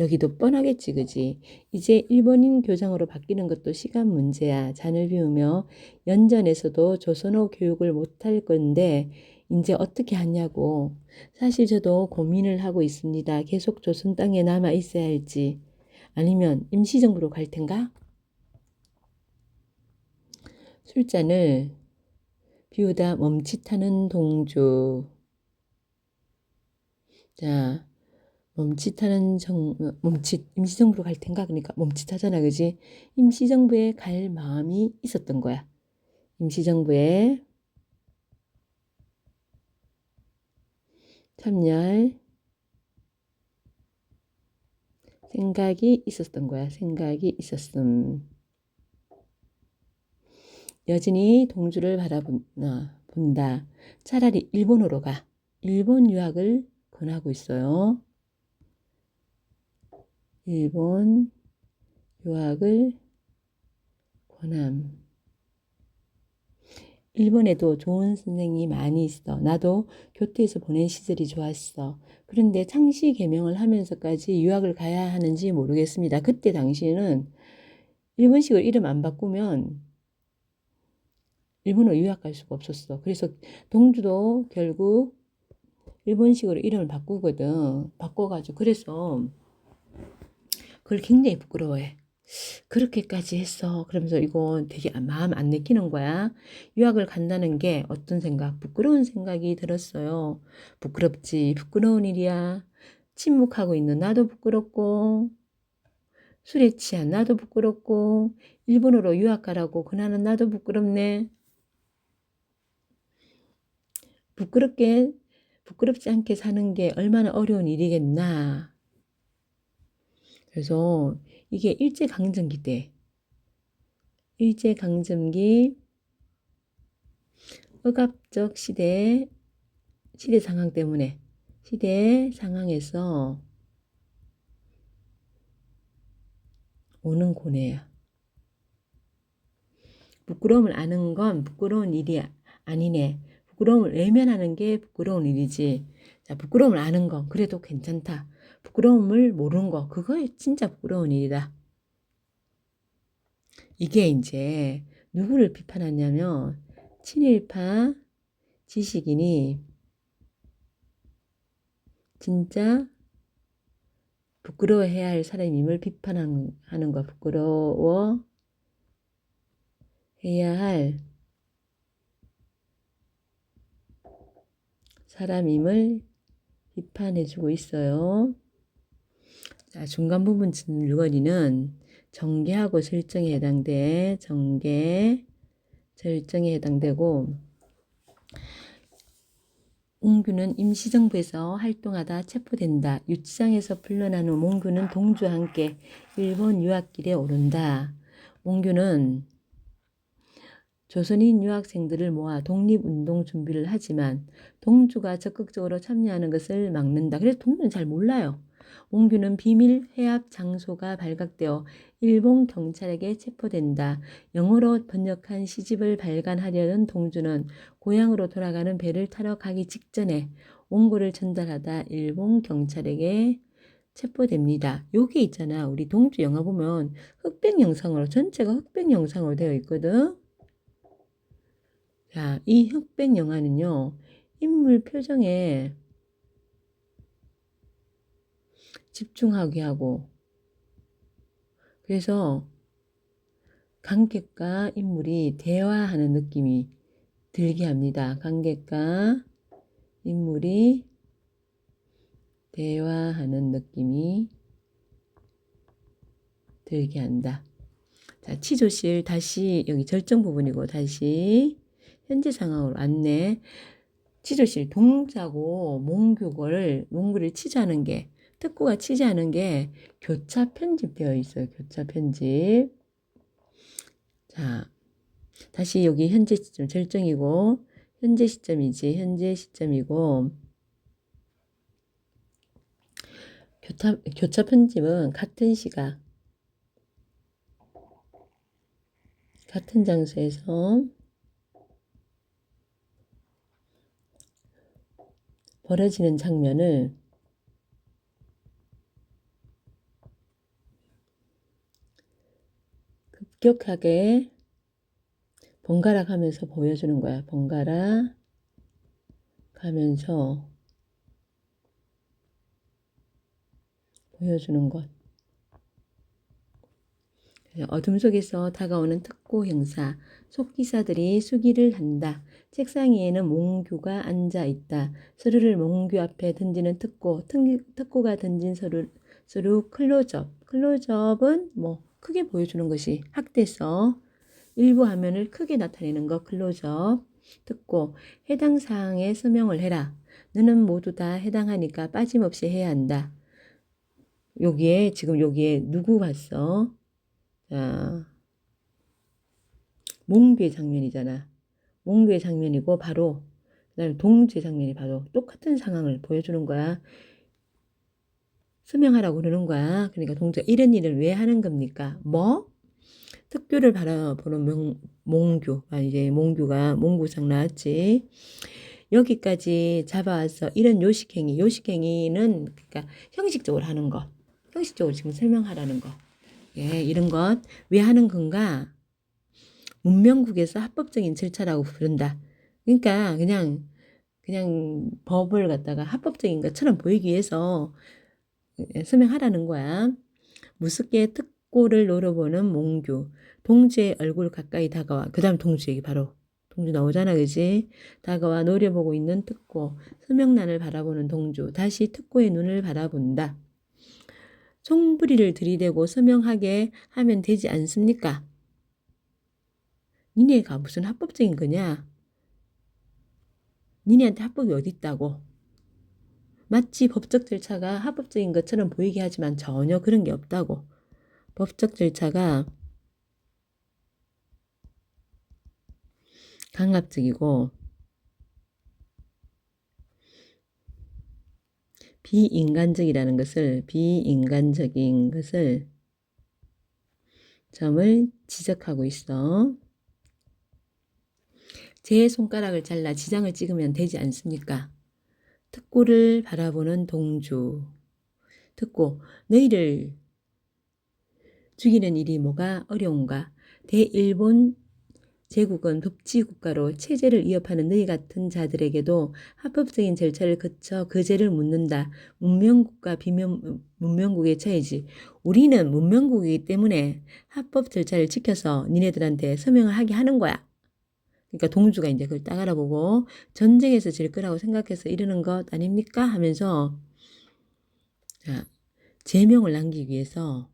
여기도 뻔하겠지, 그지? 이제 일본인 교장으로 바뀌는 것도 시간 문제야. 잔을 비우며 연전에서도 조선어 교육을 못할 건데 이제 어떻게 하냐고. 사실 저도 고민을 하고 있습니다. 계속 조선 땅에 남아 있어야 할지 아니면 임시정부로 갈 텐가? 술잔을 비우다 멈칫하는 동주. 자, 임시정부로 갈 텐가? 그러니까 멈칫하잖아, 그지? 임시정부에 갈 마음이 있었던 거야. 임시정부에 참여할 생각이 있었던 거야. 생각이 있었음. 여진이 동주를 본다. 차라리 일본으로 가. 일본 유학을 권하고 있어요. 일본 유학을 권함. 일본에도 좋은 선생님이 많이 있어. 나도 교토에서 보낸 시절이 좋았어. 그런데 창시 개명을 하면서까지 유학을 가야 하는지 모르겠습니다. 그때 당시에는 일본식으로 이름 안 바꾸면 일본으로 유학 갈 수가 없었어. 그래서 동주도 결국 일본식으로 이름을 바꿔가지고 그래서 그걸 굉장히 부끄러워해. 그렇게까지 했어. 그러면서 이거 되게 마음 안 내키는 거야. 유학을 간다는 게 어떤 생각? 부끄러운 생각이 들었어요. 부끄럽지. 부끄러운 일이야. 침묵하고 있는 나도 부끄럽고 술에 취한 나도 부끄럽고 일본으로 유학 가라고 그나는 나도 부끄럽네. 부끄럽지 않게 사는 게 얼마나 어려운 일이겠나. 그래서 이게 일제강점기 억압적 시대 상황 때문에 시대 상황에서 오는 고뇌야. 부끄러움을 아는 건 부끄러운 일이 아니네. 부끄러움을 외면하는 게 부끄러운 일이지. 자, 부끄러움을 아는 건 그래도 괜찮다. 부끄러움을 모르는 거 그거 진짜 부끄러운 일이다. 이게 이제 누구를 비판하냐면 친일파 지식인이 진짜 부끄러워해야 할 사람임을 비판하는 거. 부끄러워해야 할 사람임을 비판해주고 있어요. 자, 중간 부분 줄거리는 정계하고 절정에 해당되고 몽규는 임시정부에서 활동하다 체포된다. 유치장에서 풀려난 후 몽규는 동주와 함께 일본 유학길에 오른다. 몽규는 조선인 유학생들을 모아 독립운동 준비를 하지만 동주가 적극적으로 참여하는 것을 막는다. 그래서 동주는 잘 몰라요. 몽규는 비밀 회합 장소가 발각되어 일본 경찰에게 체포된다. 영어로 번역한 시집을 발간하려는 동주는 고향으로 돌아가는 배를 타러 가기 직전에 원고를 전달하다 일본 경찰에게 체포됩니다. 요게 있잖아. 우리 동주 영화 보면 흑백 영상으로 전체가 흑백 영상으로 되어 있거든. 자, 이 흑백 영화는요. 인물 표정에 집중하게 하고 그래서 관객과 인물이 대화하는 느낌이 들게 합니다. 관객과 인물이 대화하는 느낌이 들게 한다. 자, 치조실 다시 여기 절정 부분이고 다시 현재 상황으로 안내. 치조실 동자고 몽구를 치자는 게 특고가 치자는 게 교차 편집되어 있어요. 교차 편집. 자, 다시 여기 현재 시점 절정이고 현재 시점이지. 현재 시점이고 교차 편집은 같은 시각 같은 장소에서 벌어지는 장면을 급격하게 번갈아 가면서 보여주는 거야. 번갈아 가면서 보여주는 것. 어둠 속에서 다가오는 특고 형사, 속기사들이 수기를 한다. 책상 위에는 몽규가 앉아 있다. 서류를 몽규 앞에 던지는 특고가 던진 서류 클로즈업. 클로즈업은 뭐 크게 보여주는 것이 학대서 일부 화면을 크게 나타내는 것 클로즈업. 특고, 해당 사항에 서명을 해라. 너는 모두 다 해당하니까 빠짐없이 해야 한다. 지금 여기에 누구 봤어? 자, 몽규의 장면이잖아. 몽규의 장면이고 바로 그다음에 동주의 장면이 바로 똑같은 상황을 보여주는 거야. 서명하라고 그러는 거야. 그러니까 동주가 이런 일을 왜 하는 겁니까? 뭐? 특교를 바라보는 몽규. 이제 몽구상 나왔지. 여기까지 잡아와서 이런 요식행위는 그러니까 형식적으로 하는 거. 형식적으로 지금 설명하라는 거. 예, 이런 것 왜 하는 건가? 문명국에서 합법적인 절차라고 부른다. 그러니까 그냥 법을 갖다가 합법적인 것처럼 보이기 위해서 서명하라는 거야. 무섭게 특고를 노려보는 몽규. 동주의 얼굴 가까이 다가와. 그 다음 동주 얘기 바로. 동주 나오잖아, 그지? 다가와 노려보고 있는 특고. 서명란을 바라보는 동주. 다시 특고의 눈을 바라본다. 총부리를 들이대고 서명하게 하면 되지 않습니까? 니네가 무슨 합법적인 거냐? 니네한테 합법이 어디 있다고? 마치 법적 절차가 합법적인 것처럼 보이게 하지만 전혀 그런 게 없다고. 법적 절차가 강압적이고 비인간적인 것을 점을 지적하고 있어. 제 손가락을 잘라 지장을 찍으면 되지 않습니까? 특고를 바라보는 동주. 특고, 너희를 죽이는 일이 뭐가 어려운가? 대일본 제국은 법치국가로 체제를 위협하는 너희 같은 자들에게도 합법적인 절차를 거쳐 그 죄를 묻는다. 문명국과 문명국의 차이지. 우리는 문명국이기 때문에 합법 절차를 지켜서 니네들한테 서명을 하게 하는 거야. 그러니까 동주가 이제 그걸 딱 알아보고 전쟁에서 질 거라고 생각해서 이러는 것 아닙니까? 하면서 자, 제명을 남기기 위해서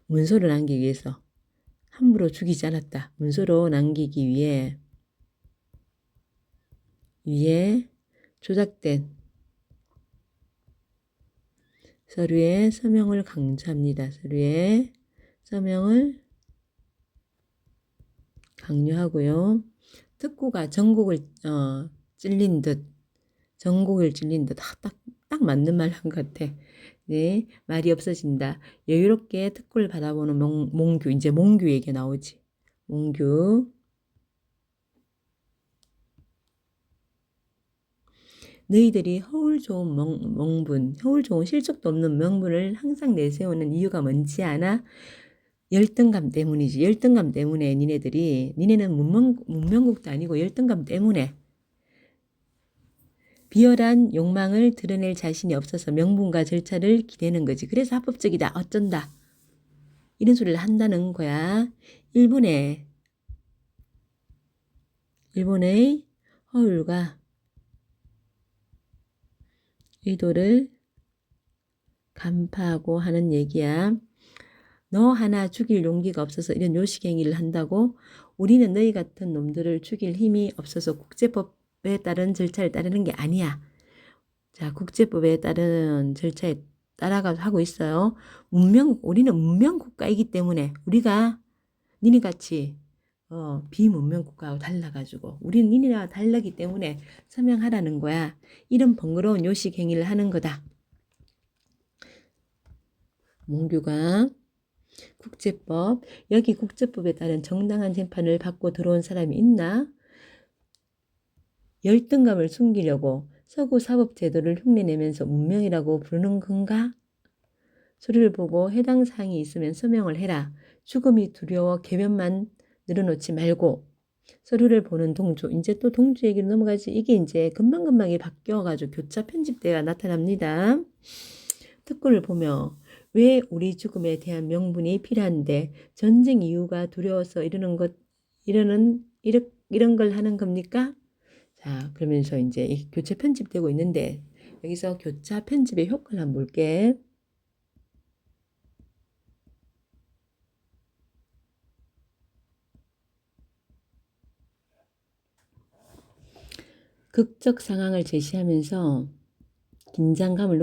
문서를 남기기 위해서 함부로 죽이지 않았다. 문서로 남기기 위해 조작된 서류의 서명을 강조합니다. 서류의 서명을 강요하고요. 특고가 전곡을 찔린 듯 딱 맞는 말 한 것 같아. 네, 말이 없어진다. 여유롭게 특고를 바라보는 몽규. 이제 몽규 얘기 나오지. 몽규. 너희들이 허울 좋은 명분, 허울 좋은 실적도 없는 명분을 항상 내세우는 이유가 뭔지 아나? 열등감 때문이지. 열등감 때문에 니네는 문명국도 아니고 열등감 때문에 비열한 욕망을 드러낼 자신이 없어서 명분과 절차를 기대는 거지. 그래서 합법적이다. 어쩐다. 이런 소리를 한다는 거야. 일본의 허울과 의도를 간파하고 하는 얘기야. 너 하나 죽일 용기가 없어서 이런 요식행위를 한다고? 우리는 너희 같은 놈들을 죽일 힘이 없어서 국제법에 따른 절차를 따르는 게 아니야. 자, 국제법에 따른 절차에 따라가 하고 있어요. 우리는 문명 국가이기 때문에 우리가 니네 같이 비문명 국가하고 달라가지고 우리는 니네와 달라기 때문에 서명하라는 거야. 이런 번거로운 요식 행위를 하는 거다. 몽규가 국제법, 여기 국제법에 따른 정당한 재판을 받고 들어온 사람이 있나? 열등감을 숨기려고 서구 사법 제도를 흉내내면서 문명이라고 부르는 건가? 서류를 보고 해당 사항이 있으면 서명을 해라. 죽음이 두려워 개변만 늘어놓지 말고. 서류를 보는 동주. 이제 또 동주 얘기로 넘어가지. 이게 이제 금방금방이 바뀌어가지고 교차 편집대가 나타납니다. 특구를 보며 왜 우리 죽음에 대한 명분이 필요한데 전쟁 이유가 두려워서 이런 걸 하는 겁니까? 자, 그러면서 이제 이 교차 편집되고 있는데 여기서 교차 편집의 효과를 한번 볼게. 극적 상황을 제시하면서 긴장감을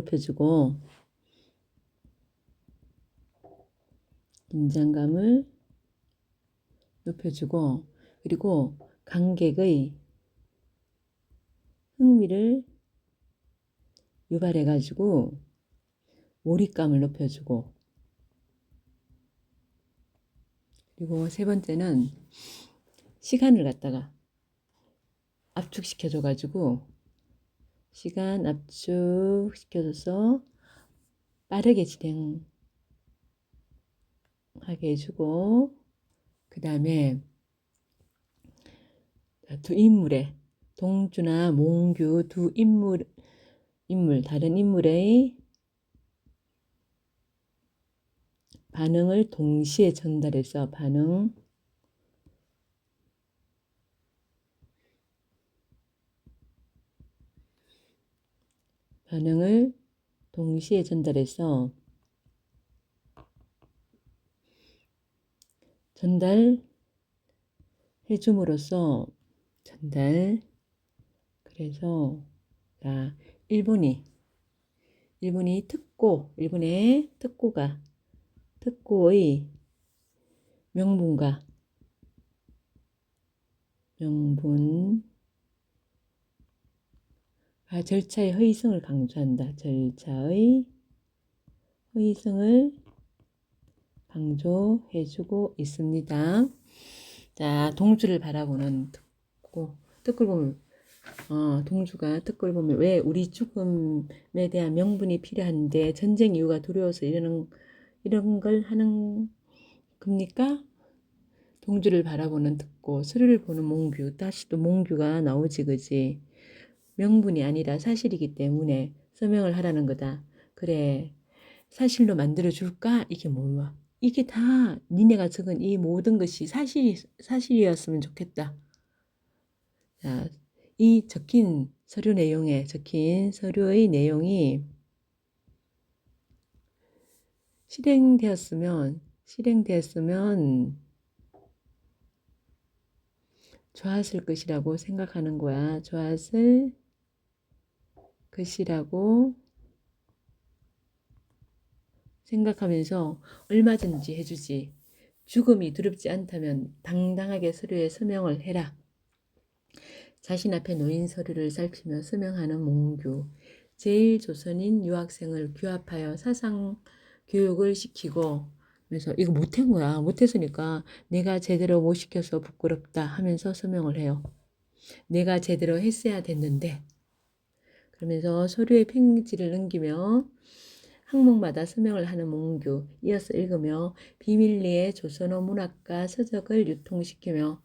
높여주고 그리고 관객의 흥미를 유발해가지고 몰입감을 높여주고 그리고 세 번째는 시간을 갖다가 압축시켜줘가지고 시간 압축시켜줘서 빠르게 진행하게 해주고 그 다음에 두 인물의 동주나 몽규 두 다른 인물의 반응을 동시에 전달해서 반응을 동시에 전달해서 전달해줌으로써 그래서 자, 일본의 특고의 명분과 절차의 허위성을 강조한다. 절차의 허위성을 강조해주고 있습니다. 자, 동주를 바라보는 특구를 보면 동주가 특구를 보면 왜 우리 죽음에 대한 명분이 필요한데 전쟁 이유가 두려워서 이런 걸 하는 겁니까? 동주를 바라보는 특고, 서류를 보는 몽규, 다시 또 몽규가 나오지, 그지? 명분이 아니라 사실이기 때문에 서명을 하라는 거다. 그래, 사실로 만들어줄까? 이게 뭐야? 이게 다 니네가 적은 이 모든 것이 사실이었으면 좋겠다. 자, 이 적힌 서류의 내용이 실행되었으면 좋았을 것이라고 생각하는 거야. 좋았을 것이라고 생각하면서 얼마든지 해주지. 죽음이 두렵지 않다면 당당하게 서류에 서명을 해라. 자신 앞에 놓인 서류를 살피며 서명하는 몽규. 제1조선인 유학생을 규합하여 사상 교육을 시키고 그래서 이거 못한 거야. 못했으니까 내가 제대로 못 시켜서 부끄럽다 하면서 서명을 해요. 내가 제대로 했어야 됐는데 그러면서 서류에 팽지를 넘기며 항목마다 서명을 하는 몽규, 이어서 읽으며 비밀리에 조선어 문학과 서적을 유통시키며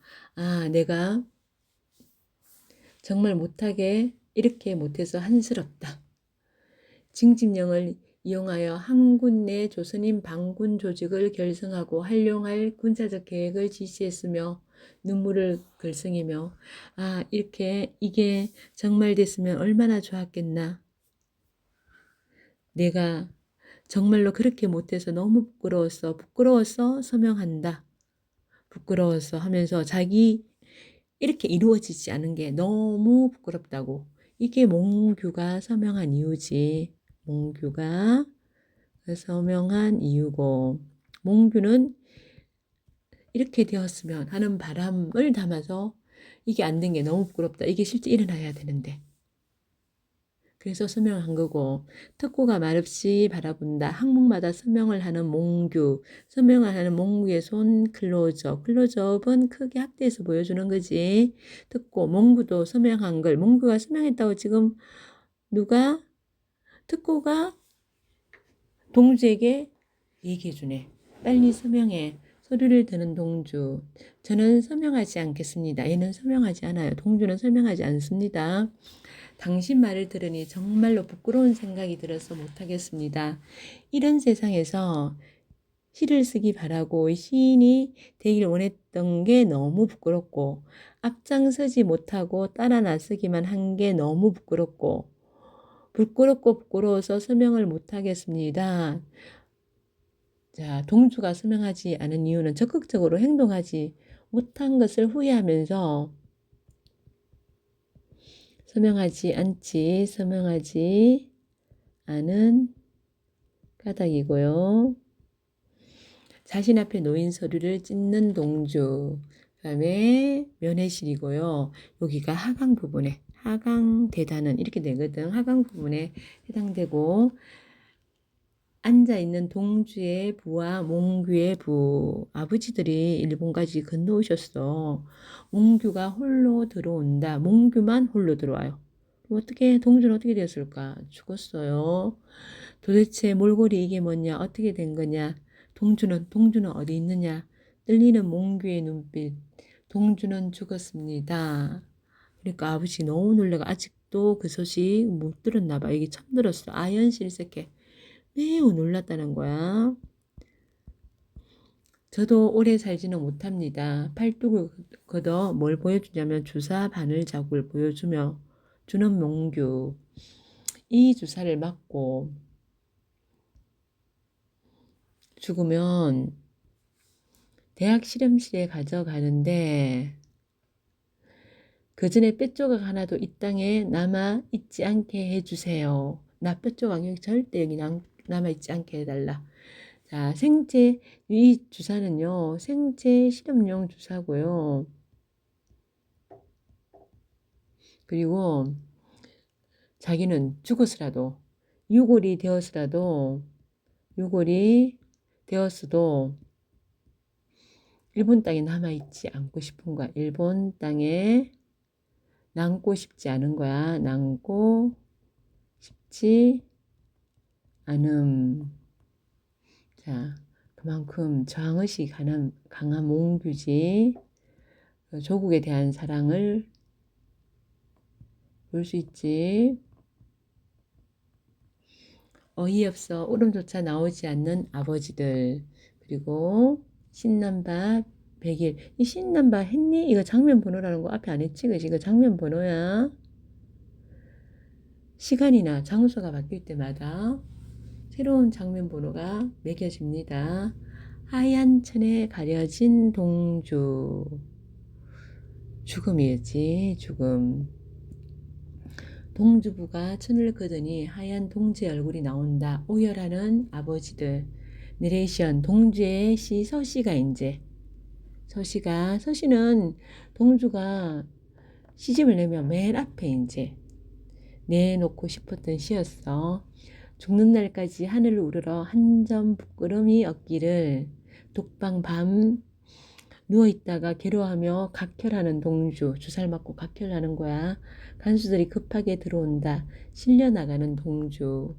내가 정말 못하게 이렇게 못해서 한스럽다. 징집령을 이용하여 한군 내 조선인 반군 조직을 결성하고 활용할 군사적 계획을 지시했으며 눈물을 글썽이며 이게 정말 됐으면 얼마나 좋았겠나. 내가 정말로 그렇게 못해서 너무 부끄러워서 서명한다. 부끄러워서 하면서 자기 이렇게 이루어지지 않은 게 너무 부끄럽다고. 이게 몽규가 서명한 이유지. 몽규가 서명한 이유고, 몽규는 이렇게 되었으면 하는 바람을 담아서 이게 안 된 게 너무 부끄럽다. 이게 실제 일어나야 되는데. 그래서 서명한 거고, 특고가 말없이 바라본다. 항목마다 서명을 하는 몽규, 서명을 하는 몽규의 손 클로즈업. 클로즈업은 크게 확대해서 보여주는 거지. 특고, 몽규도 서명한 걸, 몽규가 서명했다고 지금 누가? 특고가 동주에게 얘기해주네. 빨리 서명해. 서류를 드는 동주. 저는 서명하지 않겠습니다. 얘는 서명하지 않아요. 동주는 서명하지 않습니다. 당신 말을 들으니 정말로 부끄러운 생각이 들어서 못하겠습니다. 이런 세상에서 시를 쓰기 바라고 시인이 되길 원했던 게 너무 부끄럽고 앞장서지 못하고 따라 나서기만 한 게 너무 부끄럽고 부끄러워서 서명을 못하겠습니다. 자, 동주가 서명하지 않은 이유는 적극적으로 행동하지 못한 것을 후회하면서 서명하지 않은 까닭이고요. 자신 앞에 놓인 서류를 찢는 동주. 그 다음에 면회실이고요. 여기가 하강 부분에, 하강 대단은 이렇게 되거든. 하강 부분에 해당되고, 앉아있는 동주의 부와 몽규의 부. 아버지들이 일본까지 건너오셨어. 몽규가 홀로 들어온다. 몽규만 홀로 들어와요. 동주는 어떻게 됐을까? 죽었어요. 도대체 몰골이 이게 뭐냐? 어떻게 된 거냐? 동주는 어디 있느냐? 떨리는 몽규의 눈빛. 동주는 죽었습니다. 그러니까 아버지 너무 놀래가 아직도 그 소식 못 들었나 봐. 이게 처음 들었어. 아연실색해. 매우 놀랐다는 거야. 저도 오래 살지는 못합니다. 팔뚝을 걷어 뭘 보여주냐면 주사 바늘 자국을 보여주며 주는 몽규. 이 주사를 맞고 죽으면 대학 실험실에 가져가는데 그 전에 뼈조각 하나도 이 땅에 남아 있지 않게 해주세요. 나 뼈조각 여기 절대 여기 남아 있지 않게 해달라. 자, 이 주사는요, 생체 실험용 주사고요. 그리고 자기는 죽었으라도, 유골이 되었어도 일본 땅에 남아있지 않고 싶은 거야. 일본 땅에 남고 싶지 않은 거야. 남고 싶지 않음. 자, 그만큼 저항의식이 강한 몽규지. 조국에 대한 사랑을 볼 수 있지. 어이없어 울음조차 나오지 않는 아버지들. 그리고 신남바 100일. 이 신남바 했니? 이거 장면 번호라는 거 앞에 안 했지? 그치? 이거 장면 번호야. 시간이나 장소가 바뀔 때마다 새로운 장면 번호가 매겨집니다. 하얀 천에 가려진 동주. 죽음이었지, 죽음. 동주부가 천을 걷으니 하얀 동주의 얼굴이 나온다. 오열하는 아버지들. 내레이션, 동주의 시 서시가 이제. 서시는 동주가 시집을 내면 맨 앞에 이제 내놓고 싶었던 시였어. 죽는 날까지 하늘을 우러러 한 점 부끄럼이 없기를 독방 밤 누워있다가 괴로워하며 각혈하는 동주, 주사를 맞고 각혈하는 거야. 간수들이 급하게 들어온다. 실려나가는 동주.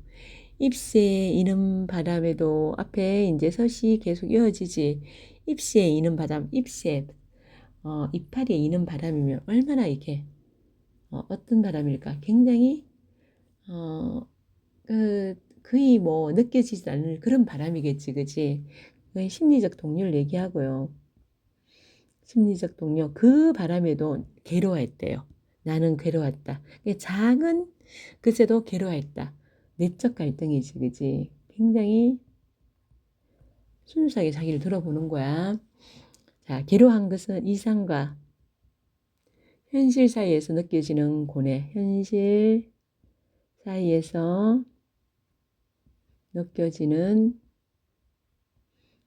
입새에 이는 바람에도 앞에 이제 서시 계속 이어지지. 입새에 이는 바람, 입새, 이파리에 이는 바람이면 얼마나 이게 어떤 바람일까? 굉장히 거의 뭐 느껴지지 않는 그런 바람이겠지, 그지? 거의 심리적 동요를 얘기하고요. 심리적 동요. 그 바람에도 괴로워했대요. 나는 괴로웠다. 작은 것에도 괴로워했다. 내적 갈등이지, 그지? 굉장히 순수하게 자기를 들어보는 거야. 자, 괴로워한 것은 이상과 현실 사이에서 느껴지는 고뇌. 현실 사이에서 느껴지는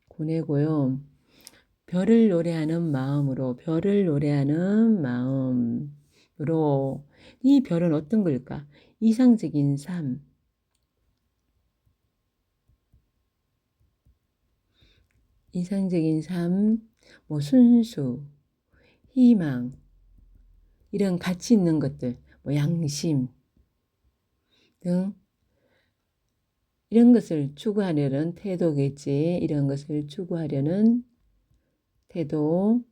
고뇌고요. 별을 노래하는 마음으로, 별을 노래하는 마음으로. 이 별은 어떤 걸까? 이상적인 삶, 이상적인 삶, 뭐 순수, 희망, 이런 가치 있는 것들, 뭐 양심 등 이런 것을 추구하려는 태도겠지. 이런 것을 추구하려는 태도.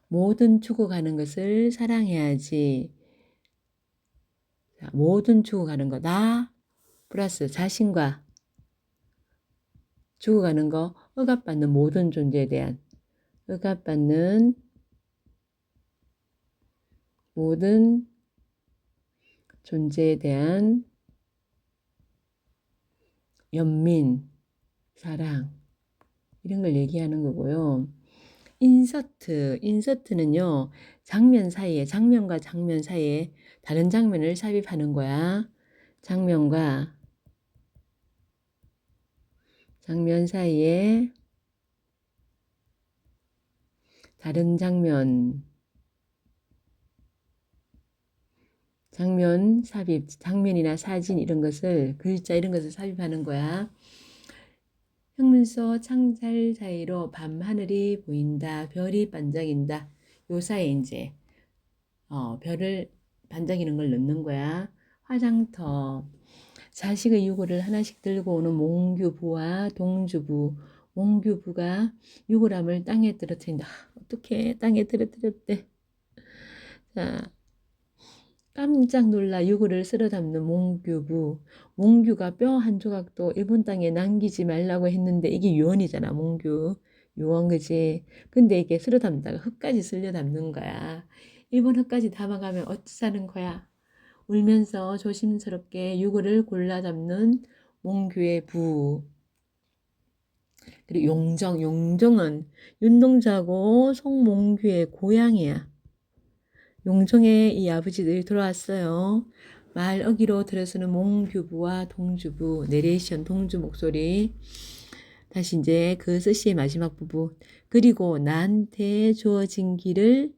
모든 죽어가는 것을 사랑해야지. 자, 모든 죽어가는 거. 나 플러스 자신과 죽어가는 거. 억압받는 모든 존재에 대한 억압받는 모든 존재에 대한 연민, 사랑 이런 걸 얘기하는 거고요. 인서트는요. 장면 사이에, 장면과 장면 사이에 다른 장면을 삽입하는 거야. 장면과 장면 사이에 다른 장면 삽입, 장면이나 사진 이런 것을, 글자 이런 것을 삽입하는 거야. 형문서 창살 사이로 밤하늘이 보인다. 별이 반짝인다. 요 사이에 이제 별을 반짝이는 걸 넣는 거야. 화장터. 자식의 유골을 하나씩 들고 오는 몽규부와 동주부. 몽규부가 유골함을 땅에 떨어뜨린다. 어떻게 땅에 떨어뜨렸대. 자, 깜짝 놀라 유골을 쓸어 담는 몽규부. 몽규가 뼈 한 조각도 일본 땅에 남기지 말라고 했는데 이게 유언이잖아, 몽규. 유언, 그지? 근데 이게 쓸어 담다가 흙까지 쓸려 담는 거야. 일본 흙까지 담아가면 어쩌자는 거야. 울면서 조심스럽게 유골을 골라 담는 몽규의 부. 그리고 용정은 윤동주하고 송몽규의 고향이야. 용정에 이 아버지들이 들어왔어요. 말 어기로 들어서는 몽규부와 동주부, 내레이션 동주 목소리. 다시 이제 그 스시의 마지막 부분. 그리고 나한테 주어진 길을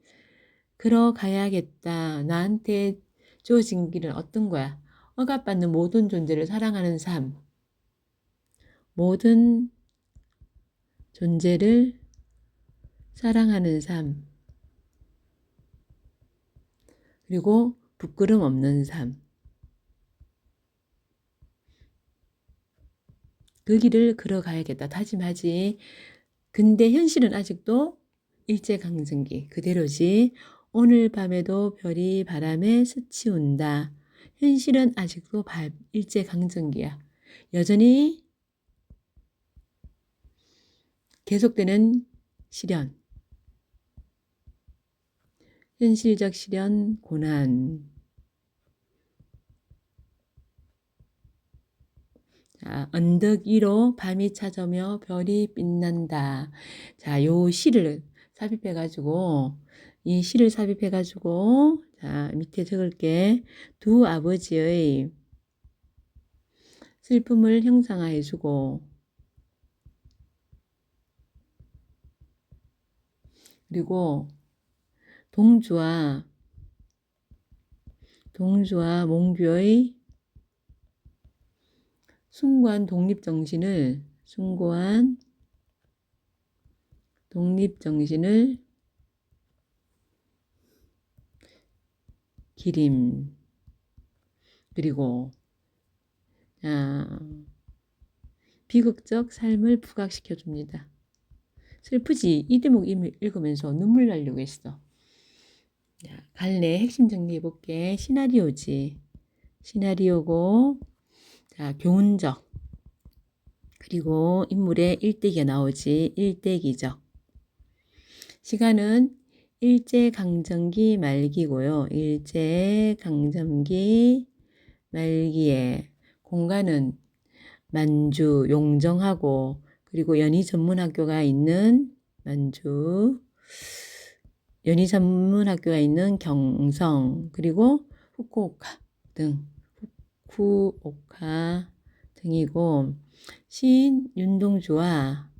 걸어가야겠다. 나한테 주어진 길은 어떤 거야? 억압받는 모든 존재를 사랑하는 삶. 모든 존재를 사랑하는 삶. 그리고 부끄럼 없는 삶. 그 길을 걸어가야겠다. 다짐하지. 근데 현실은 아직도 일제강점기 그대로지. 오늘 밤에도 별이 바람에 스치운다. 현실은 아직도 일제강점기야. 여전히 계속되는 시련. 현실적 시련, 고난. 자, 언덕 위로 밤이 찾아오며 별이 빛난다. 자, 요 시를 삽입해가지고, 이 시를 삽입해가지고, 자, 밑에 적을게. 두 아버지의 슬픔을 형상화해주고, 그리고 동주와 몽규의 숭고한 독립정신을 기림. 그리고 비극적 삶을 부각시켜 줍니다. 슬프지? 이 대목 읽으면서 눈물 나려고 했어. 갈래 핵심 정리해 볼게. 시나리오지. 시나리오고, 교훈적. 그리고 인물의 일대기가 나오지. 일대기적. 시간은 일제강점기 말기고요. 일제강점기 말기에 공간은 만주, 용정하고 그리고 연희전문학교가 있는 만주, 연희전문학교가 있는 경성, 그리고 후쿠오카 등이고, 시인 윤동주와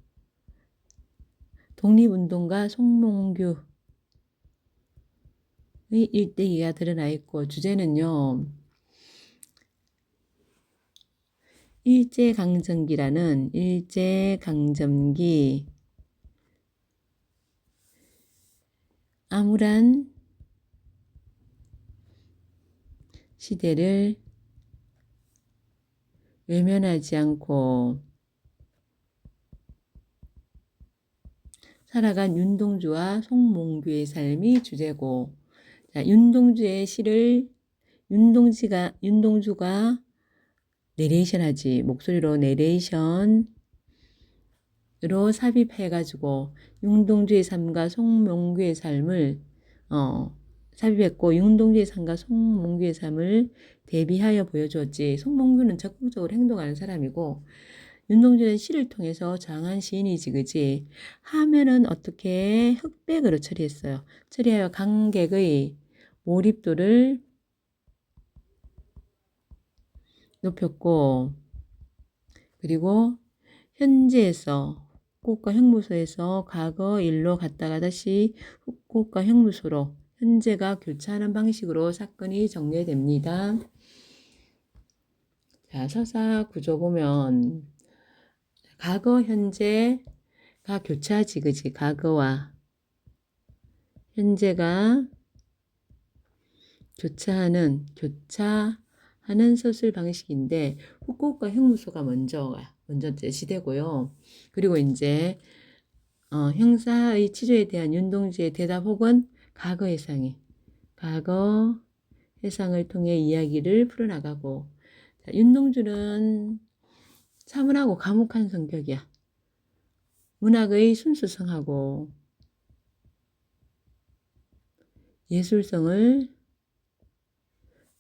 독립운동가 송몽규의 일대기가 드러나 있고, 주제는요, 일제강점기 암울한 시대를 외면하지 않고 살아간 윤동주와 송몽규의 삶이 주제고, 윤동주의 시를 윤동주가 내레이션하지, 목소리로 내레이션으로 삽입해가지고 윤동주의 삶과 송몽규의 삶을 삽입했고, 윤동주의 삶과 송몽규의 삶을 대비하여 보여주었지. 송몽규는 적극적으로 행동하는 사람이고, 윤동주는 시를 통해서 저항한 시인이지, 그지? 하면은 어떻게 흑백으로 처리했어요. 처리하여 관객의 몰입도를 높였고, 그리고 현재에서 후쿠오카 형무소에서 과거 일로 갔다가 다시 후쿠오카 형무소로 현재가 교차하는 방식으로 사건이 정리됩니다. 자, 서사 구조 보면 과거 현재가 교차하지, 그지? 과거와 현재가 교차하는 서술 방식인데, 후쿠오카 형무소가 먼저 제시되고요. 그리고 이제 형사의 치조에 대한 윤동주의 대답 혹은 과거 해상을 통해 이야기를 풀어나가고, 윤동주는 차분하고 과묵한 성격이야. 문학의 순수성하고 예술성을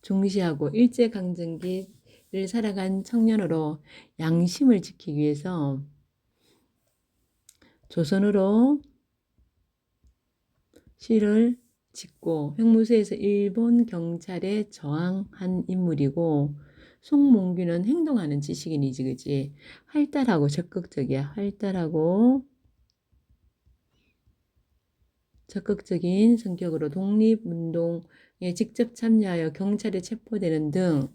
중시하고 일제강점기를 살아간 청년으로 양심을 지키기 위해서 조선으로 시를 짓고 형무소에서 일본 경찰에 저항한 인물이고, 송몽규는 행동하는 지식인이지, 그지? 활달하고 적극적이야. 활달하고 적극적인 성격으로 독립운동에 직접 참여하여 경찰에 체포되는 등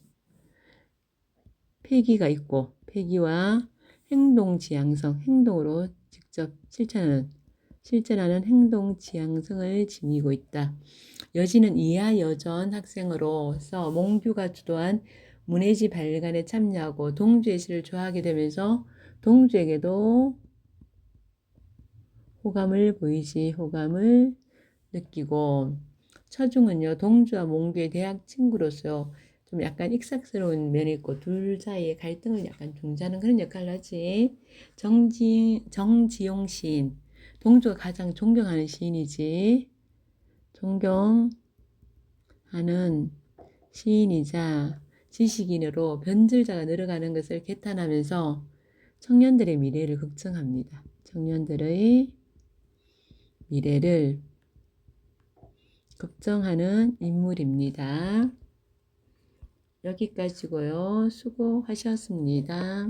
패기가 있고, 패기와 행동으로 직접 실천하는 행동지향성을 지니고 있다. 여진은 이하 여전 학생으로서 몽규가 주도한 문해지 발간에 참여하고 동주의 시를 좋아하게 되면서 동주에게도 호감을 느끼고, 처중은요, 동주와 몽규의 대학 친구로서 좀 약간 익삭스러운 면이 있고, 둘 사이의 갈등을 약간 중재하는 그런 역할을 하지. 정지용 시인, 동주가 가장 존경하는 시인이지. 존경하는 시인이자 지식인으로 변질자가 늘어가는 것을 개탄하면서 청년들의 미래를 걱정합니다. 청년들의 미래를 걱정하는 인물입니다. 여기까지고요. 수고하셨습니다.